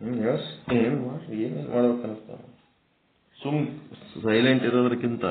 S ಏನು ಮಾಡಿ ಏನೇನು ಮಾಡ್ಬೇಕನ್ನಿಸ್ತಾವ. ಸುಮ್ ಸೈಲೆಂಟ್ ಇರೋದಕ್ಕಿಂತ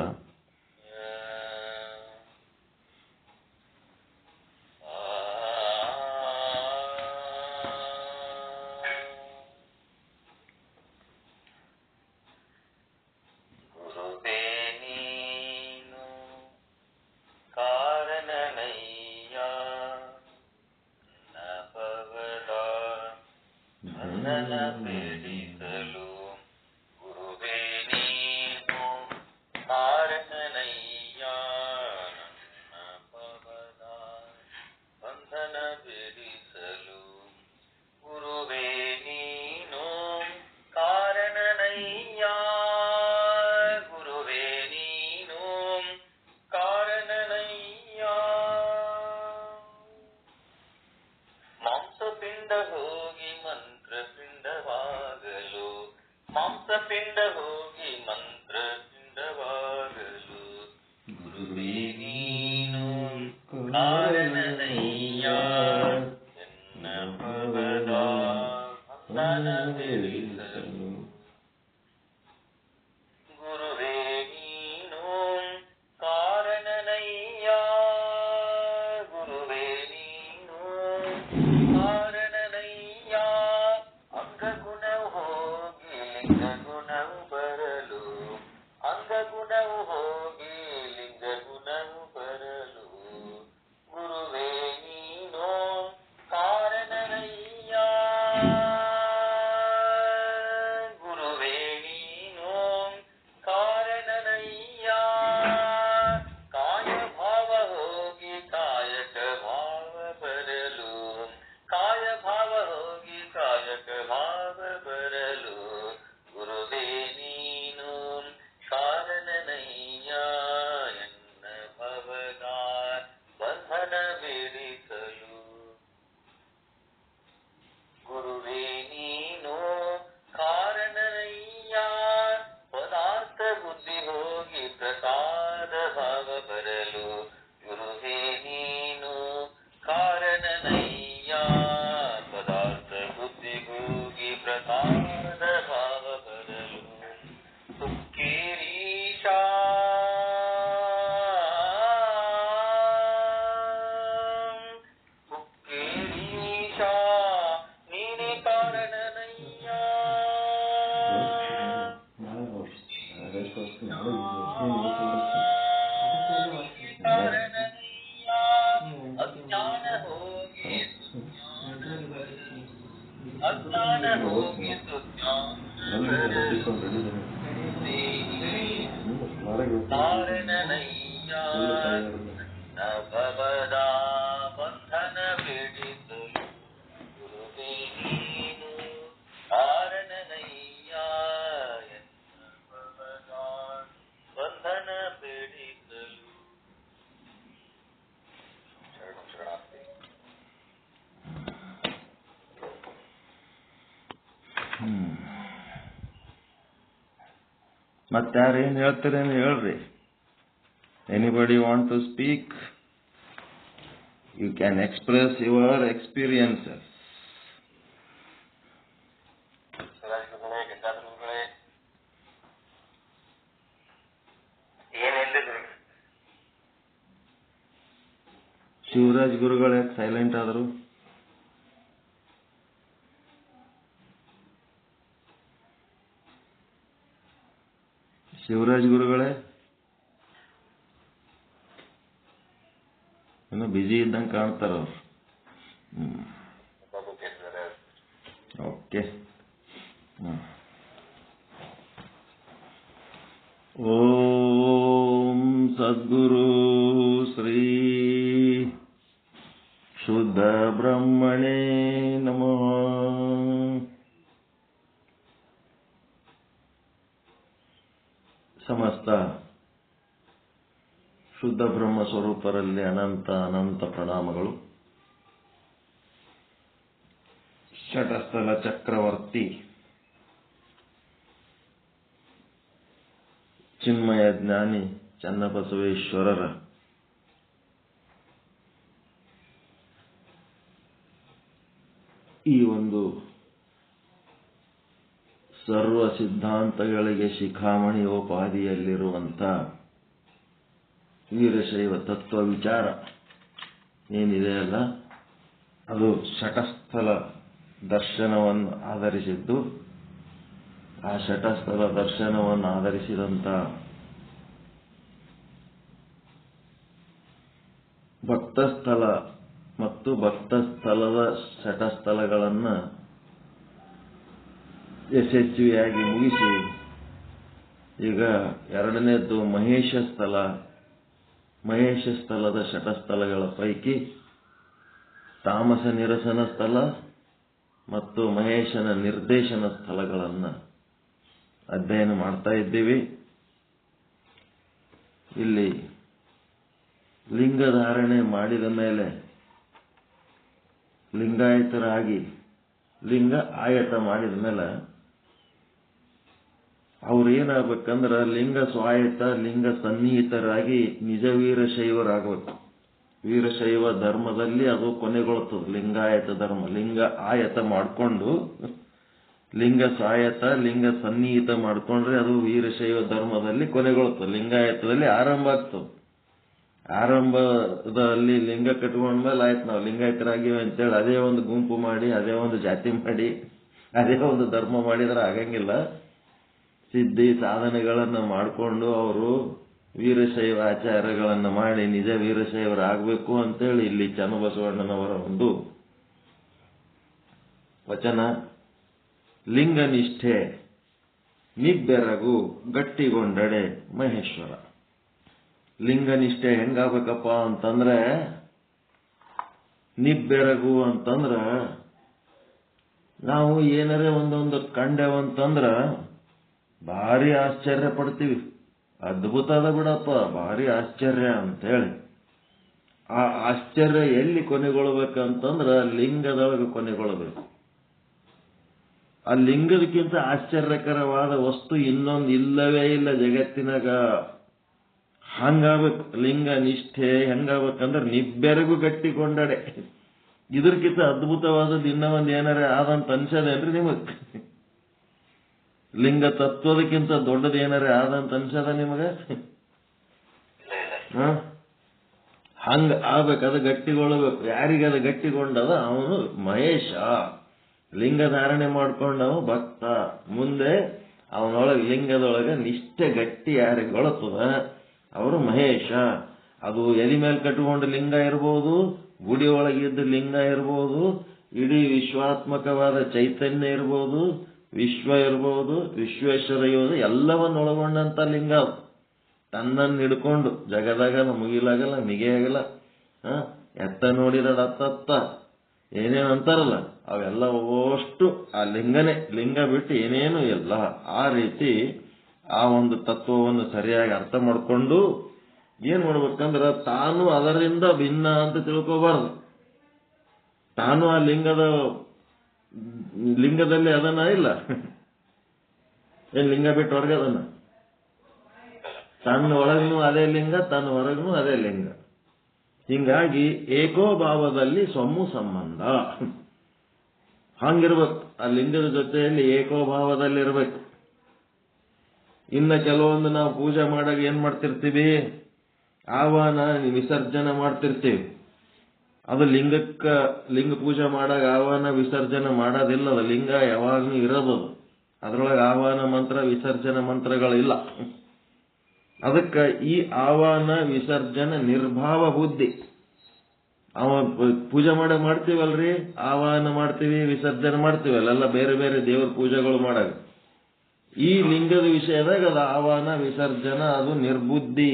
ಮತ್ತಾರೇನು ಹೇಳ್ತೀರೇನು ಹೇಳ್ರಿ. Anybody want to speak? You can express your experiences. Shivraj ಗುರುಗಳು ಯಾಕೆ ಸೈಲೆಂಟ್ ಆದರು? ಶಿವರಾಜ್ ಗುರುಗಳೇ ಏನೋ ಬಿಜಿ ಇದ್ದಂಗೆ ಕಾಣ್ತಾರ ಅವ್ರು. ಓಕೆ. ಓಂ ಸದ್ಗುರು ಶ್ರೀ ಶುದ್ಧ ಬ್ರಹ್ಮಣೇ ನಮಃ. ಸಮಸ್ತ ಶುದ್ಧ ಬ್ರಹ್ಮ ಸ್ವರೂಪರಲ್ಲಿ ಅನಂತ ಅನಂತ ಪ್ರಣಾಮಗಳು. ಷಟಸ್ಥಲ ಚಕ್ರವರ್ತಿ ಚಿನ್ಮಯ ಜ್ಞಾನಿ ಚನ್ನಬಸವೇಶ್ವರರ ಈ ಒಂದು ಸರ್ವ ಸಿದ್ಧಾಂತಗಳಿಗೆ ಶಿಖಾಮಣಿಯೋಪಾದಿಯಲ್ಲಿರುವಂಥ ವೀರಶೈವ ತತ್ವ ವಿಚಾರ ಏನಿದೆಯಲ್ಲ, ಅದು ಶಟಸ್ಥಲ ದರ್ಶನವನ್ನು ಆಧರಿಸಿದ್ದು. ಆ ಶಟಸ್ಥಲ ದರ್ಶನವನ್ನು ಆಧರಿಸಿದಂಥ ಭಕ್ತಸ್ಥಲ ಮತ್ತು ಭಕ್ತಸ್ಥಲದ ಶಟಸ್ಥಲಗಳನ್ನು ಯಶಸ್ವಿಯಾಗಿ ಮುಗಿಸಿ ಈಗ ಎರಡನೇದ್ದು ಮಹೇಶ ಸ್ಥಲ. ಮಹೇಶ ಸ್ಥಳದ ಶಟಸ್ಥಲಗಳ ಪೈಕಿ ತಾಮಸ ನಿರಸನ ಸ್ಥಳ ಮತ್ತು ಮಹೇಶನ ನಿರ್ದೇಶನ ಸ್ಥಳಗಳನ್ನು ಅಧ್ಯಯನ ಮಾಡ್ತಾ ಇದ್ದೀವಿ. ಇಲ್ಲಿ ಲಿಂಗಧಾರಣೆ ಮಾಡಿದ ಮೇಲೆ ಲಿಂಗಾಯತರಾಗಿ ಲಿಂಗ ಆಯತ ಮಾಡಿದ ಮೇಲೆ ಅವ್ರು ಏನಾಗಬೇಕಂದ್ರೆ ಲಿಂಗ ಸ್ವಾಯತ ಲಿಂಗ ಸನ್ನಿಹಿತರಾಗಿ ನಿಜ ವೀರಶೈವರಾಗಬೇಕು. ವೀರಶೈವ ಧರ್ಮದಲ್ಲಿ ಅದು ಕೊನೆಗೊಳ್ಳುತ್ತದೆ. ಲಿಂಗಾಯತ ಧರ್ಮ ಲಿಂಗ ಆಯತ ಮಾಡಿಕೊಂಡು ಲಿಂಗ ಸ್ವಾಯತ ಲಿಂಗ ಸನ್ನಿಹಿತ ಮಾಡಿಕೊಂಡ್ರೆ ಅದು ವೀರಶೈವ ಧರ್ಮದಲ್ಲಿ ಕೊನೆಗೊಳ್ಳುತ್ತದೆ. ಲಿಂಗಾಯತದಲ್ಲಿ ಆರಂಭ ಆಗ್ತದೆ. ಆರಂಭದಲ್ಲಿ ಲಿಂಗ ಕಟ್ಕೊಂಡ್ಮೇಲೆ ಆಯ್ತು ನಾವು ಲಿಂಗಾಯತರಾಗಿವೆ ಅಂತೇಳಿ ಅದೇ ಒಂದು ಗುಂಪು ಮಾಡಿ ಅದೇ ಒಂದು ಜಾತಿ ಮಾಡಿ ಅದೇ ಒಂದು ಧರ್ಮ ಮಾಡಿದ್ರೆ ಆಗಂಗಿಲ್ಲ. ಸಿದ್ಧಿ ಸಾಧನೆಗಳನ್ನು ಮಾಡಿಕೊಂಡು ಅವರು ವೀರಶೈವ ಆಚಾರಗಳನ್ನು ಮಾಡಿ ನಿಜ ವೀರಶೈವರಾಗಬೇಕು ಅಂತೇಳಿ ಇಲ್ಲಿ ಚನ್ನಬಸವಣ್ಣನವರ ಒಂದು ವಚನ. ಲಿಂಗನಿಷ್ಠೆ ನಿಬ್ಬೆರಗು ಗಟ್ಟಿಗೊಂಡಡೆ ಮಹೇಶ್ವರ. ಲಿಂಗನಿಷ್ಠೆ ಹೆಂಗಾಗಬೇಕಪ್ಪ ಅಂತಂದ್ರೆ ನಿಬ್ಬೆರಗು ಅಂತಂದ್ರ ನಾವು ಏನಾರೇ ಒಂದೊಂದು ಕಂಡೆವಂತಂದ್ರ ಭಾರಿ ಆಶ್ಚರ್ಯ ಪಡ್ತೀವಿ. ಅದ್ಭುತ ಅದ ಬಿಡಪ್ಪ, ಭಾರಿ ಆಶ್ಚರ್ಯ ಅಂತೇಳಿ. ಆ ಆಶ್ಚರ್ಯ ಎಲ್ಲಿ ಕೊನೆಗೊಳ್ಬೇಕಂತಂದ್ರ ಲಿಂಗದೊಳಗೆ ಕೊನೆಗೊಳ್ಳಬೇಕು. ಆ ಲಿಂಗದಕ್ಕಿಂತ ಆಶ್ಚರ್ಯಕರವಾದ ವಸ್ತು ಇನ್ನೊಂದು ಇಲ್ಲವೇ ಇಲ್ಲ ಜಗತ್ತಿನಾಗ. ಹಂಗಾಗಬೇಕು ಲಿಂಗ ನಿಷ್ಠೆ. ಹೆಂಗಾಗಬೇಕಂದ್ರೆ ನಿಬ್ಬೆರಗು ಗಟ್ಟಿಕೊಂಡಡೆ. ಇದಕ್ಕಿಂತ ಅದ್ಭುತವಾದದ್ದು ಇನ್ನೂ ಒಂದು ಏನಾರ ಆದಂತ ಅನ್ಸದೇನ್ರಿ ನಿಮಗ್? ಲಿಂಗ ತತ್ವದಕ್ಕಿಂತ ದೊಡ್ಡದು ಏನಾರ ಆದಂತ ಅನ್ಸದ ನಿಮಗ? ಹಂಗ ಆಗ್ಬೇಕು, ಅದು ಗಟ್ಟಿಗೊಳ್ಳಬೇಕು. ಯಾರಿಗದು ಗಟ್ಟಿಗೊಂಡದ ಅವನು ಮಹೇಶ. ಲಿಂಗ ಧಾರಣೆ ಮಾಡ್ಕೊಂಡವ ಭಕ್ತ. ಮುಂದೆ ಅವನೊಳಗೆ ಲಿಂಗದೊಳಗೆ ನಿಷ್ಠೆ ಗಟ್ಟಿ ಯಾರಿಗೊಳತದ ಅವರು ಮಹೇಶ. ಅದು ಎಲಿ ಮೇಲೆ ಕಟ್ಟಿಕೊಂಡು ಲಿಂಗ ಇರ್ಬೋದು, ಗುಡಿ ಒಳಗಿದ್ದ ಲಿಂಗ ಇರ್ಬೋದು, ಇಡೀ ವಿಶ್ವಾತ್ಮಕವಾದ ಚೈತನ್ಯ ಇರ್ಬೋದು, ವಿಶ್ವ ಇರ್ಬೋದು, ವಿಶ್ವೇಶ್ವರ ಇರ್ಬೋದು, ಎಲ್ಲವನ್ನು ಒಳಗೊಂಡಂತ ಲಿಂಗ. ತನ್ನನ್ನು ಹಿಡ್ಕೊಂಡು ಜಗದಾಗಲ್ಲ, ಮುಗಿಲಾಗಲ್ಲ, ಮಿಗೆ ಆಗಲ್ಲ, ಎತ್ತ ನೋಡಿದ ಅತ್ತತ್ತ ಏನೇನು ಅಂತಾರಲ್ಲ ಅವೆಲ್ಲ ಅಷ್ಟು ಆ ಲಿಂಗನೇ. ಲಿಂಗ ಬಿಟ್ಟು ಏನೇನು ಇಲ್ಲ. ಆ ರೀತಿ ಆ ಒಂದು ತತ್ವವನ್ನು ಸರಿಯಾಗಿ ಅರ್ಥ ಮಾಡಿಕೊಂಡು ಏನ್ ಮಾಡ್ಬೇಕಂದ್ರೆ ತಾನು ಅದರಿಂದ ಭಿನ್ನ ಅಂತ ತಿಳ್ಕೋಬಾರ್ದು. ತಾನು ಆ ಲಿಂಗದಲ್ಲಿ ಅದನ್ನ ಇಲ್ಲ. ಏನ್ ಲಿಂಗ ಬಿಟ್ಟು ಹೊರಗೆ ಅದನ್ನ ತನ್ನ ಒಳಗೂ ಅದೇ ಲಿಂಗ, ತನ್ನ ಹೊರಗೂ ಅದೇ ಲಿಂಗ. ಹಿಂಗಾಗಿ ಏಕೋಭಾವದಲ್ಲಿ ಸೊಮ್ಮು ಸಂಬಂಧ. ಹಂಗಿರ್ಬೇಕು. ಆ ಲಿಂಗದ ಜೊತೆಯಲ್ಲಿ ಏಕೋಭಾವದಲ್ಲಿರ್ಬೇಕು. ಇನ್ನ ಕೆಲವೊಂದು ನಾವು ಪೂಜೆ ಮಾಡಾಗ ಏನ್ ಮಾಡ್ತಿರ್ತೀವಿ, ಆಹ್ವಾನ ವಿಸರ್ಜನೆ ಮಾಡ್ತಿರ್ತೀವಿ. ಅದು ಲಿಂಗ ಪೂಜೆ ಮಾಡಾಗ ಆಹ್ವಾನ ವಿಸರ್ಜನೆ ಮಾಡೋದಿಲ್ಲ. ಅದು ಲಿಂಗ ಯಾವಾಗ್ಲೂ ಇರೋದು. ಅದ್ರೊಳಗೆ ಆಹ್ವಾನ ಮಂತ್ರ ವಿಸರ್ಜನೆ ಮಂತ್ರಗಳಿಲ್ಲ. ಅದಕ್ಕೆ ಈ ಆಹ್ವಾನ ವಿಸರ್ಜನೆ ನಿರ್ಭಾವ ಬುದ್ಧಿ. ಪೂಜೆ ಮಾಡ್ತೀವಲ್ರಿ, ಆಹ್ವಾನ ಮಾಡ್ತೀವಿ, ವಿಸರ್ಜನೆ ಮಾಡ್ತೀವಲ್ಲ, ಎಲ್ಲ ಬೇರೆ ಬೇರೆ ದೇವರ ಪೂಜೆಗಳು ಮಾಡಾಗ ಈ ಲಿಂಗದ ವಿಷಯದಾಗ ಅದು ಆಹ್ವಾನ ವಿಸರ್ಜನ ಅದು ನಿರ್ಬುದ್ಧಿ,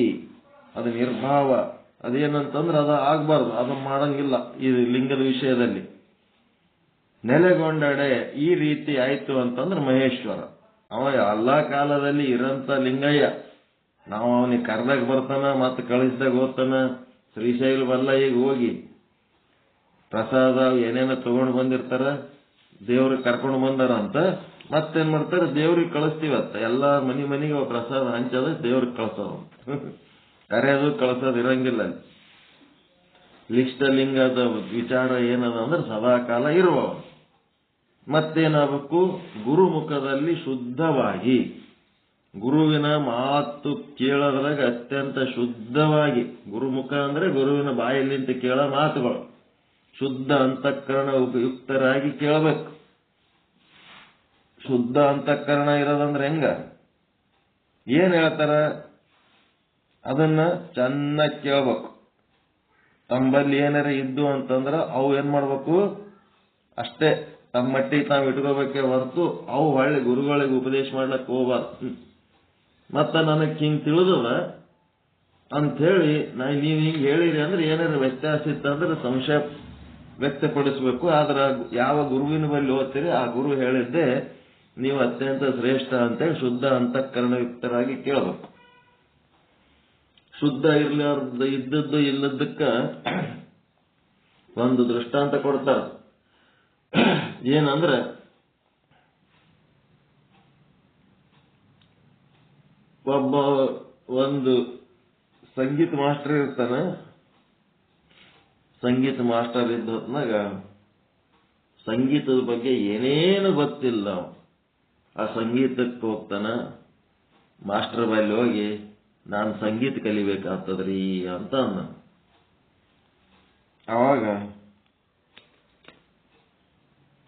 ಅದು ನಿರ್ಭಾವ. ಅದೇನಂತಂದ್ರೆ ಅದು ಆಗ್ಬಾರ್ದು, ಅದು ಮಾಡಂಗಿಲ್ಲ. ಈ ಲಿಂಗದ ವಿಷಯದಲ್ಲಿ ನೆಲೆಗೊಂಡಡೆ ಈ ರೀತಿ ಆಯ್ತು ಅಂತಂದ್ರೆ ಮಹೇಶ್ವರ. ಅವ ಎಲ್ಲಾ ಕಾಲದಲ್ಲಿ ಇರಂತ ಲಿಂಗಯ್ಯ. ನಾವು ಅವನಿಗೆ ಕರ್ದಾಗ ಬರ್ತಾನ, ಮತ್ತೆ ಕಳಿಸಿದಾಗ ಹೋಗ್ತಾನ. ಶ್ರೀಶೈಲ ಬಲ್ಲ ಈಗ ಹೋಗಿ ಪ್ರಸಾದ ಏನೇನೋ ತಗೊಂಡು ಬಂದಿರ್ತಾರ, ದೇವ್ರಿಗೆ ಕರ್ಕೊಂಡು ಬಂದಾರ ಅಂತ ಮತ್ತೇನ್ ಮಾಡ್ತಾರೆ, ದೇವ್ರಿಗೆ ಕಳಿಸ್ತೀವತ್ತ. ಎಲ್ಲಾ ಮನಿಗೆ ಪ್ರಸಾದ ಹಂಚದ ದೇವ್ರಿಗೆ ಕಳ್ಸೋದು. ಕರೆಯೋದು ಕಳ್ಸೋದು ಇರಂಗಿಲ್ಲ. ಲಿಂಗದ ವಿಚಾರ ಏನದ ಅಂದ್ರೆ ಸದಾ ಕಾಲ ಇರುವವ. ಮತ್ತೇನಾಗಬೇಕು? ಗುರುಮುಖದಲ್ಲಿ ಶುದ್ಧವಾಗಿ, ಗುರುವಿನ ಮಾತು ಕೇಳೋದ್ರಾಗ ಅತ್ಯಂತ ಶುದ್ಧವಾಗಿ, ಗುರುಮುಖ ಅಂದ್ರೆ ಗುರುವಿನ ಬಾಯಲ್ಲಿಂತ ಕೇಳೋ ಮಾತುಗಳು, ಶುದ್ಧ ಅಂತಃಕರಣ ಉಪಯುಕ್ತರಾಗಿ ಕೇಳಬೇಕು. ಶುದ್ಧ ಅಂತಃಕರಣ ಇರೋದಂದ್ರೆ ಹೆಂಗ? ಏನ್ ಹೇಳ್ತಾರ ಅದನ್ನ ಚೆನ್ನಾಗಿ ಕೇಳ್ಬೇಕು. ತಮ್ಮಲ್ಲಿ ಏನಾರ ಇದ್ದು ಅಂತಂದ್ರ ಅವು ಏನ್ ಮಾಡ್ಬೇಕು? ಅಷ್ಟೇ ತಮ್ಮ ಮಟ್ಟಿಗೆ ತಾವು ಇಟ್ಕೋಬೇಕೆ ಹೊರತು ಅವು ಹೊಳ್ಳಿ ಗುರುಗಳಿಗೆ ಉಪದೇಶ ಮಾಡ್ಲಕ್ಕೆ ಹೋಗ್ಬಾರ್ದು. ಮತ್ತ ನನಗೆ ಹಿಂಗ್ ತಿಳಿದದ ಅಂತ ಹೇಳಿ ನೀವ್ ಹಿಂಗ್ ಹೇಳಿರಿ ಅಂದ್ರೆ ಏನಾರ ವ್ಯತ್ಯಾಸ ಇತ್ತಂದ್ರೆ ಸಂಶಯ ವ್ಯಕ್ತಪಡಿಸಬೇಕು. ಆದ್ರ ಯಾವ ಗುರುವಿನ ಬಳಿ ಓದ್ತೀರಿ ಆ ಗುರು ಹೇಳಿದ್ದೆ ನೀವು ಅತ್ಯಂತ ಶ್ರೇಷ್ಠ ಅಂತೇಳಿ ಶುದ್ಧ ಅಂತಃಕರಣಯುಕ್ತರಾಗಿ ಕೇಳಬೇಕು. ಶುದ್ಧ ಇದ್ದದ್ದು ಇಲ್ಲದಕ್ಕ ಒಂದು ದೃಷ್ಟಾಂತ ಕೊಡ್ತಾರ. ಏನಂದ್ರೆ ಒಂದು ಸಂಗೀತ ಮಾಸ್ಟರ್ ಇರ್ತಾನೆ. ಸಂಗೀತ ಮಾಸ್ಟರ್ ಇದ್ದ ಹೊತ್ನಾಗ ಸಂಗೀತದ ಬಗ್ಗೆ ಏನೇನು ಗೊತ್ತಿಲ್ಲ. ಆ ಸಂಗೀತಕ್ಕೆ ಹೋಗ್ತಾನ. ಮಾಸ್ಟರ್ ಬಲ್ಲಿ ಹೋಗಿ ನಾನು ಸಂಗೀತ ಕಲಿಬೇಕಾಗ್ತದ್ರಿ ಅಂತ ಅಂದ. ಅವಾಗ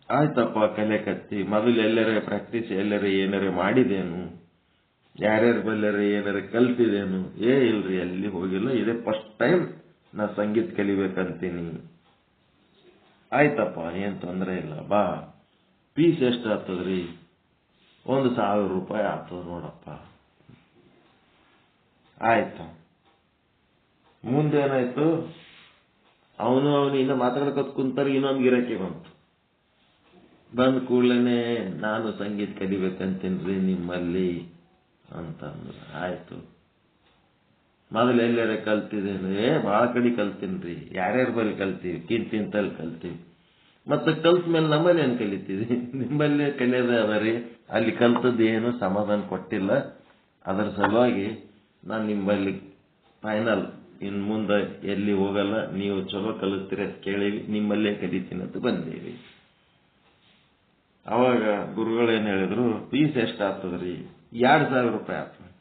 ಆಯ್ತಪ್ಪ ಕಲಿಯಕತ್ತಿ, ಮೊದಲು ಎಲ್ಲರ ಪ್ರಾಕ್ಟೀಸ್ ಎಲ್ಲರ ಏನಾರ ಮಾಡಿದೇನು, ಯಾರ್ಯಾರ ಬಲ್ಲರ ಏನಾರ ಕಲ್ತಿದೇನು? ಇಲ್ರಿ, ಅಲ್ಲಿ ಹೋಗಿಲ್ಲ, ಇದೇ ಫಸ್ಟ್ ಟೈಮ್ ನಾ ಸಂಗೀತ ಕಲಿಬೇಕಂತೀನಿ. ಆಯ್ತಪ್ಪ, ಏನ್ ತೊಂದರೆ ಇಲ್ಲ, ಬಾ. ಫೀಸ್ ಎಷ್ಟು ಆಗ್ತದ್ರಿ? 1,000 ರೂಪಾಯಿ ಆಗ್ತದ ನೋಡಪ್ಪ. ಆಯ್ತು. ಮುಂದೇನಾಯ್ತು? ಅವನು ಇನ್ನ ಮಾತಾಡ್ಕೊತ್ ಕುಂತಾರ. ಇನ್ನೊಂದು ಗಿರಾಕಿ ಬಂದ ಕೂಡಲೇ ನಾನು ಸಂಗೀತ ಕಲಿಬೇಕಂತೀನ್ರಿ ನಿಮ್ಮಲ್ಲಿ ಅಂತ ಅಂದ್ರ. ಆಯ್ತು, ಮೊದಲು ಎಲ್ಲಾರ ಕಲ್ತಿದ್ದೇನೆ? ಭಾಳ ಕಡೆ ಕಲ್ತೀನ್ರಿ. ಯಾರ್ಯಾರ ಬಲ್ಲಿ ಕಲ್ತೀವಿ? ಕಿಂತಲ್ಲಿ ಕಲ್ತೀವಿ. ಮತ್ತೆ ಕಲ್ತ ಮೇಲೆ ನಮ್ಮಲ್ಲಿ ಏನ್ ಕಲಿತೀವಿ? ನಿಮ್ಮಲ್ಲೇ ಕಲಿಯೋದೇ ಅದರಿ. ಅಲ್ಲಿ ಕಲ್ತದ್ದು ಏನು ಸಮಾಧಾನ ಕೊಟ್ಟಿಲ್ಲ. ಅದರ ಸಲುವಾಗಿ ನಾನು ನಿಮ್ಮಲ್ಲಿ ಫೈನಲ್, ಇನ್ ಮುಂದೆ ಎಲ್ಲಿ ಹೋಗಲ್ಲ, ನೀವು ಚಲೋ ಕಲಿಸ್ತೀರಿ ಅಂತ ಕೇಳಿವಿ, ನಿಮ್ಮಲ್ಲೇ ಕಲಿತೀನಿ ಅಂತ ಬಂದೀವಿ. ಅವಾಗ ಗುರುಗಳೇನ್ ಹೇಳಿದ್ರು? ಫೀಸ್ ಎಷ್ಟಾಗ್ತದ್ರಿ? 2,000 ರೂಪಾಯಿ ಆಗ್ತದೆ.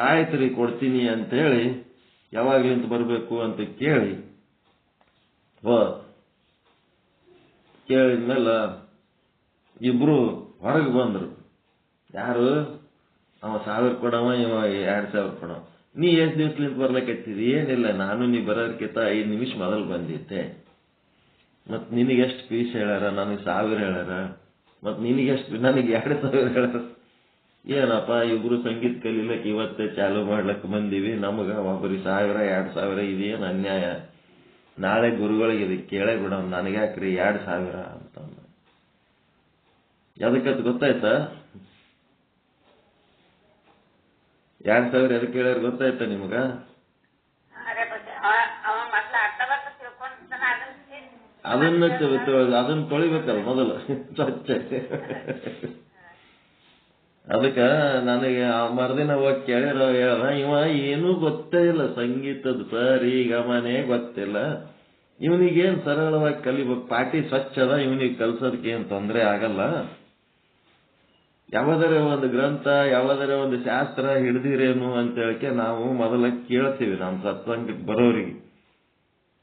ಆಯ್ತ್ರಿ, ಕೊಡ್ತೀನಿ ಅಂತೇಳಿ ಯಾವಾಗ್ಲಿಂತ ಬರಬೇಕು ಅಂತ ಕೇಳಿದ್ಮೇಲೆ ಇಬ್ರು ಹೊರಗೆ ಬಂದ್ರು. ಯಾರು? ಅವ 1,000 ಕೊಡವ, ಇವ 2,000 ಕೊಡವ. ನೀ ಎಷ್ಟು ದಿವ್ಸಲಿಂತ ಬರ್ಲಕತ್ತಿದಿ? ಏನಿಲ್ಲ, ನಾನು ನೀ ಬರೋದಕ್ಕಿಂತ 5 ನಿಮಿಷ ಮೊದಲು ಬಂದಿದ್ದೆ. ಮತ್ ನಿನಗೆಷ್ಟು ಫೀಸ್ ಹೇಳ್ಯಾರ? ನನಗೆ 1,000 ಹೇಳ್ಯಾರ. ಮತ್ ನಿನಗೆಷ್ಟು? ನನಗೆ 2,000 ಹೇಳ್ಯಾರ. ಏನಪ್ಪ, ಇಬ್ರು ಸಂಗೀತ ಕಲೀಲಕ್ಕೆ ಇವತ್ತೇ ಚಾಲು ಮಾಡ್ಲಕ್ಕೆ ಬಂದೀವಿ, ನಮಗ ಒಬ್ಬರಿಗೆ 1,000 2,000 ಇದೇನು ಅನ್ಯಾಯ? ನಾಳೆ ಗುರುಗಳಿಗೆ ಇದಕ್ಕೆ ಕೇಳೇ ಬಿಡೋಣ, ನನಗ್ಯಾಕ್ರಿ 2,000 ಅಂತಂದ. ಎದಕ್ಕಂತ ಗೊತ್ತಾಯ್ತಾ? 2,000 ಎದಕ್ಕೆ ಹೇಳ್ಯಾರ ಗೊತ್ತಾಯ್ತಾ ನಿಮಗ? ಅದನ್ನ ತೊಳಿಬೇಕಲ್ಲ ಮೊದಲು ಸ್ವಚ್ಛ. ಅದಕ್ಕ ನನಗೆ ಮರ್ದಿನ ಹೋಗಿ ಕೇಳಿರೋ ಹೇಳ್ದ, ಇವ ಏನೂ ಗೊತ್ತೇ ಇಲ್ಲ ಸಂಗೀತದ ಸರಿ ಗಮನೆ ಗೊತ್ತಿಲ್ಲ, ಇವನಿಗೇನ್ ಸರಳವಾಗಿ ಕಲಿಬೇಕು, ಪಾಟಿ ಸ್ವಚ್ಛ ಅದ, ಇವನಿಗೆ ಕಲ್ಸೋದಕ್ಕೆ ಏನ್ ತೊಂದರೆ ಆಗಲ್ಲ. ಯಾವ್ದಾರ ಒಂದು ಗ್ರಂಥ, ಯಾವ್ದಾರ ಒಂದು ಶಾಸ್ತ್ರ ಹಿಡ್ದಿರೇನು ಅಂತ ಹೇಳಕ್ಕೆ ನಾವು ಮೊದಲ ಕೇಳ್ತೀವಿ. ನಮ್ಮ ಸತ್ಸಂಗಕ್ಕೆ ಬರೋರಿಗೆ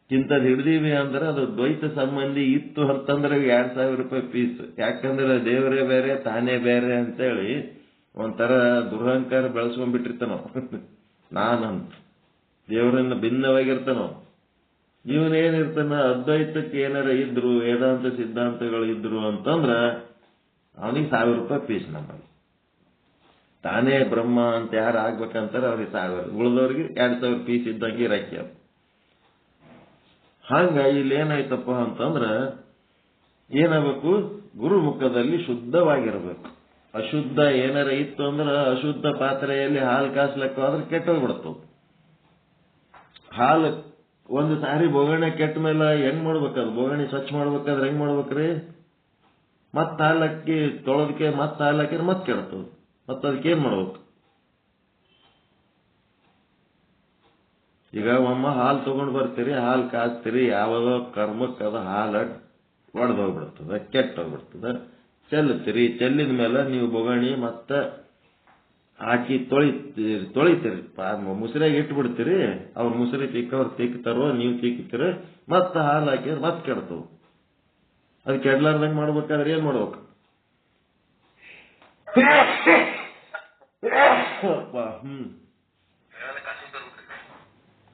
ಇಂಥದ್ದು ಹಿಡ್ದೀವಿ ಅಂದ್ರೆ ಅದು ದ್ವೈತ ಸಂಬಂಧಿ ಇತ್ತು ಅಂತಂದ್ರೆ 2,000 ರೂಪಾಯಿ ಫೀಸ್. ಯಾಕಂದ್ರೆ ದೇವರೇ ಬೇರೆ ತಾನೇ ಬೇರೆ ಅಂತೇಳಿ ಒಂಥರ ದುರಹಂಕಾರ ಬೆಳೆಸ್ಕೊಂಡ್ಬಿಟ್ಟಿರ್ತಾನೋ ನಾನಂತ. ದೇವರನ್ನ ಭಿನ್ನವಾಗಿರ್ತಾನೋ. ಇವನೇನಿರ್ತಾನ, ಅದ್ವೈತಕ್ಕೆ ಏನಾರ ಇದ್ರು, ವೇದಾಂತ ಸಿದ್ಧಾಂತಗಳು ಇದ್ರು ಅಂತಂದ್ರ ಅವನಿಗೆ 1,000 ರೂಪಾಯಿ ಫೀಸ್. ನಮ್ಮಲ್ಲಿ ತಾನೇ ಬ್ರಹ್ಮ ಅಂತ ಯಾರು ಆಗ್ಬೇಕಂತಾರೆ ಅವ್ರಿಗೆ 1,000, ಉಳಿದವ್ರಿಗೆ 2,000 ಫೀಸ್ ಇದ್ದಂಗೆ ಇರಾಕಿ. ಅದು ಹಂಗ ಇಲ್ಲಿ ಏನಾಯ್ತಪ್ಪ ಅಂತಂದ್ರ ಏನಾಗಬೇಕು? ಗುರುಮುಖದಲ್ಲಿ ಶುದ್ಧವಾಗಿರ್ಬೇಕು. ಅಶುದ್ಧ ಏನಾರ ಇತ್ತು ಅಂದ್ರೆ, ಅಶುದ್ಧ ಪಾತ್ರೆಯಲ್ಲಿ ಹಾಲು ಕಾಸ್ಲಕ್ಕ ಹೋದ್ರೆ ಕೆಟ್ಟೋಗ್ಬಿಡ್ತವು. ಹಾಲು ಒಂದು ಸಾರಿ ಬೋಗಣೆ ಕೆಟ್ಟ ಮೇಲೆ ಹೆಂಗ್ ಮಾಡ್ಬೇಕದು? ಬೋಗಣೆ ಸ್ವಚ್ಛ ಮಾಡ್ಬೇಕಾದ್ರೆ ಹೆಂಗ್ ಮಾಡ್ಬೇಕ್ರಿ? ಮತ್ ಹಾಲಕ್ಕಿ ತೊಳೋದಕ್ಕೆ ಮತ್ ಹಾಲಾಕಿದ್ರೆ ಮತ್ ಕೆಡ್ತದ. ಮತ್ ಅದಕ್ಕೆ ಏನ್ ಮಾಡ್ಬೇಕು? ಈಗ ಒಮ್ಮ ಹಾಲು ತಗೊಂಡ್ ಬರ್ತೀರಿ, ಹಾಲು ಕಾಸ್ತೀರಿ, ಯಾವುದೋ ಕರ್ಮಕ್ಕದ ಹಾಲು ಒಡೆದೋಗ್ಬಿಡ್ತದ, ಕೆಟ್ಟೋಗ್ಬಿಡ್ತದ. ಚೆಲ್ತೀರಿ, ಚೆಲ್ಲಿದ ಮೇಲೆ ನೀವು ಬೊಗಣಿ ಮತ್ತೆ ಹಾಕಿ ತೊಳಿತೀರಿ, ಮುಸುರಿಯಾಗಿ ಇಟ್ಬಿಡ್ತೀರಿ. ಅವ್ರ ಮುಸುರಿ ತಿಕ್ಕವ್ರು ತಿಕ್ತಾರೋ, ನೀವು ತಿಕ್ತೀರಿ, ಮತ್ತೆ ಹಾಲು ಹಾಕಿದ್ರೆ ಮತ್ತೆ ಕೆಡ್ತವು. ಅದು ಕೆಡ್ಲಾರ್ದಂಗೆ ಮಾಡ್ಬೇಕಾದ್ರೆ ಏನ್ ಮಾಡ್ಬೇಕು?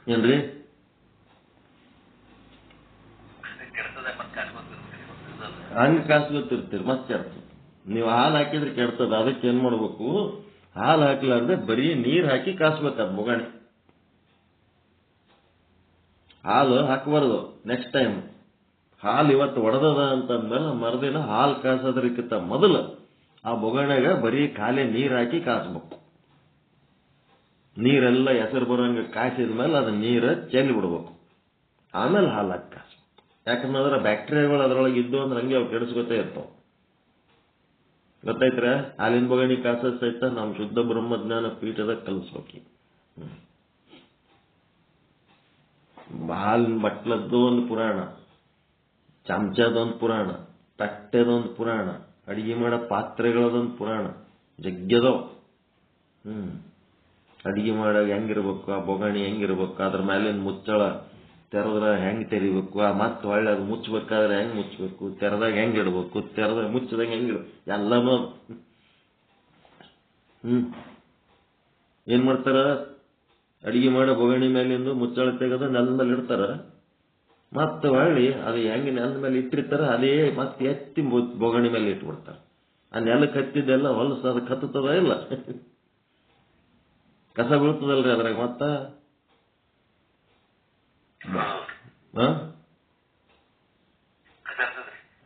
ಏನ್ರಿ? ಹಂಗ ಕಾಸ್ಕೊತಿರ್ತೀರಿ, ಮತ್ತೆ ಕೆಡ್ತದ. ನೀವು ಹಾಲು ಹಾಕಿದ್ರೆ ಕೆಡ್ತದ. ಅದಕ್ಕೆ ಏನ್ ಮಾಡ್ಬೇಕು? ಹಾಲು ಹಾಕ್ಲಾರ್ದೆ ಬರೀ ನೀರ್ ಹಾಕಿ ಕಾಸ್ಬೇಕದ ಬೊಗಣಿ. ಹಾಲು ಹಾಕಬಾರ್ದು. ನೆಕ್ಸ್ಟ್ ಟೈಮ್ ಹಾಲು ಇವತ್ತು ಒಡೆದದ ಅಂತಂದ್ಮೇಲೆ ಮರುದಿನ ಹಾಲು ಕಾಸೋದ್ರಕ್ಕಿಂತ ಮೊದಲು ಆ ಬೊಗಣೆಗ ಬರೀ ಖಾಲಿ ನೀರ್ ಹಾಕಿ ಕಾಸ್ಬೇಕು. ನೀರೆಲ್ಲ ಹೆಸರು ಬರೋಂಗ ಕಾಸಿದ ಮೇಲೆ ಅದ ನೀರು ಚೆಲ್ಲಿ ಬಿಡ್ಬೇಕು. ಆಮೇಲೆ ಹಾಲು ಹಾಕಿ ಕಾಸ್ಬೇಕು. ಯಾಕಂದ್ರೆ ಬ್ಯಾಕ್ಟೀರಿಯಾಗಳು ಅದ್ರೊಳಗೆ ಇದ್ದು ಅಂದ್ರೆ ಹಂಗೆ ಅವು ಕೆಡಿಸ್ಕೊತೇ ಇರ್ತಾವ. ಗೊತ್ತಾಯ್ತ್ರ? ಹಾಲಿನ ಬೊಗಣಿ ಕಾಸದ ಸಹಿತ ನಾವು ಶುದ್ಧ ಬ್ರಹ್ಮಜ್ಞಾನ ಪೀಠದಾಗ ಕಲಿಸ್ಬೇಕು. ಹಾಲಿನ ಬಟ್ಲದ್ದು ಒಂದು ಪುರಾಣ, ಚಮಚದೊಂದು ಪುರಾಣ, ತಟ್ಟೆದೊಂದು ಪುರಾಣ, ಅಡಿಗೆ ಮಾಡೋ ಪಾತ್ರೆಗಳದೊಂದು ಪುರಾಣ, ಜಗ್ಗದೋ. ಅಡಿಗೆ ಮಾಡಾಗ ಹೆಂಗಿರ್ಬೇಕು, ಆ ಬೊಗಣಿ ಹೆಂಗಿರ್ಬೇಕು, ಅದ್ರ ಮೇಲಿನ ಮುಚ್ಚಳ ತೆರೆದ್ರೆ ಹೆಂಗ್ ತೆರಿಬೇಕು, ಮತ್ತೆ ಹೊಳ್ಳಿ ಅದು ಮುಚ್ಚಬೇಕಾದ್ರೆ ಹೆಂಗ್ ಮುಚ್ಚಬೇಕು, ತೆರೆದಾಗ ಹೆಂಗ್ ಇಡ್ಬೇಕು, ತೆರೆದಾಗ ಮುಚ್ಚದಾಗ ಹೆಂಗಿಡ್ಬೇಕು, ಎಲ್ಲನೂ. ಏನ್ ಮಾಡ್ತಾರ? ಅಡಿಗೆ ಮಾಡೋ ಬೊಗಣಿ ಮೇಲಿಂದು ಮುಚ್ಚಳ ತೆಗೆದು ನೆಲದ ಮೇಲೆ ಇಡ್ತಾರ. ಮತ್ತೆ ಹೊಳ್ಳಿ ಅದು ಹೆಂಗೆ ನೆಲದ ಮೇಲೆ ಇಟ್ಟಿರ್ತಾರ ಅದೇ ಮತ್ತೆ ಎತ್ತಿ ಬೊಗಣಿ ಮೇಲೆ ಇಟ್ಬಿಡ್ತಾರ. ಆ ನೆಲಕ್ಕೆ ಹತ್ತಿದ್ದೆಲ್ಲ ಹೊಲಸು ಅದಕ್ಕೆ ಹತ್ತದ ಇಲ್ಲ, ಕಸ ಬೀಳ್ತದಲ್ರಿ ಅದ್ರಾಗ.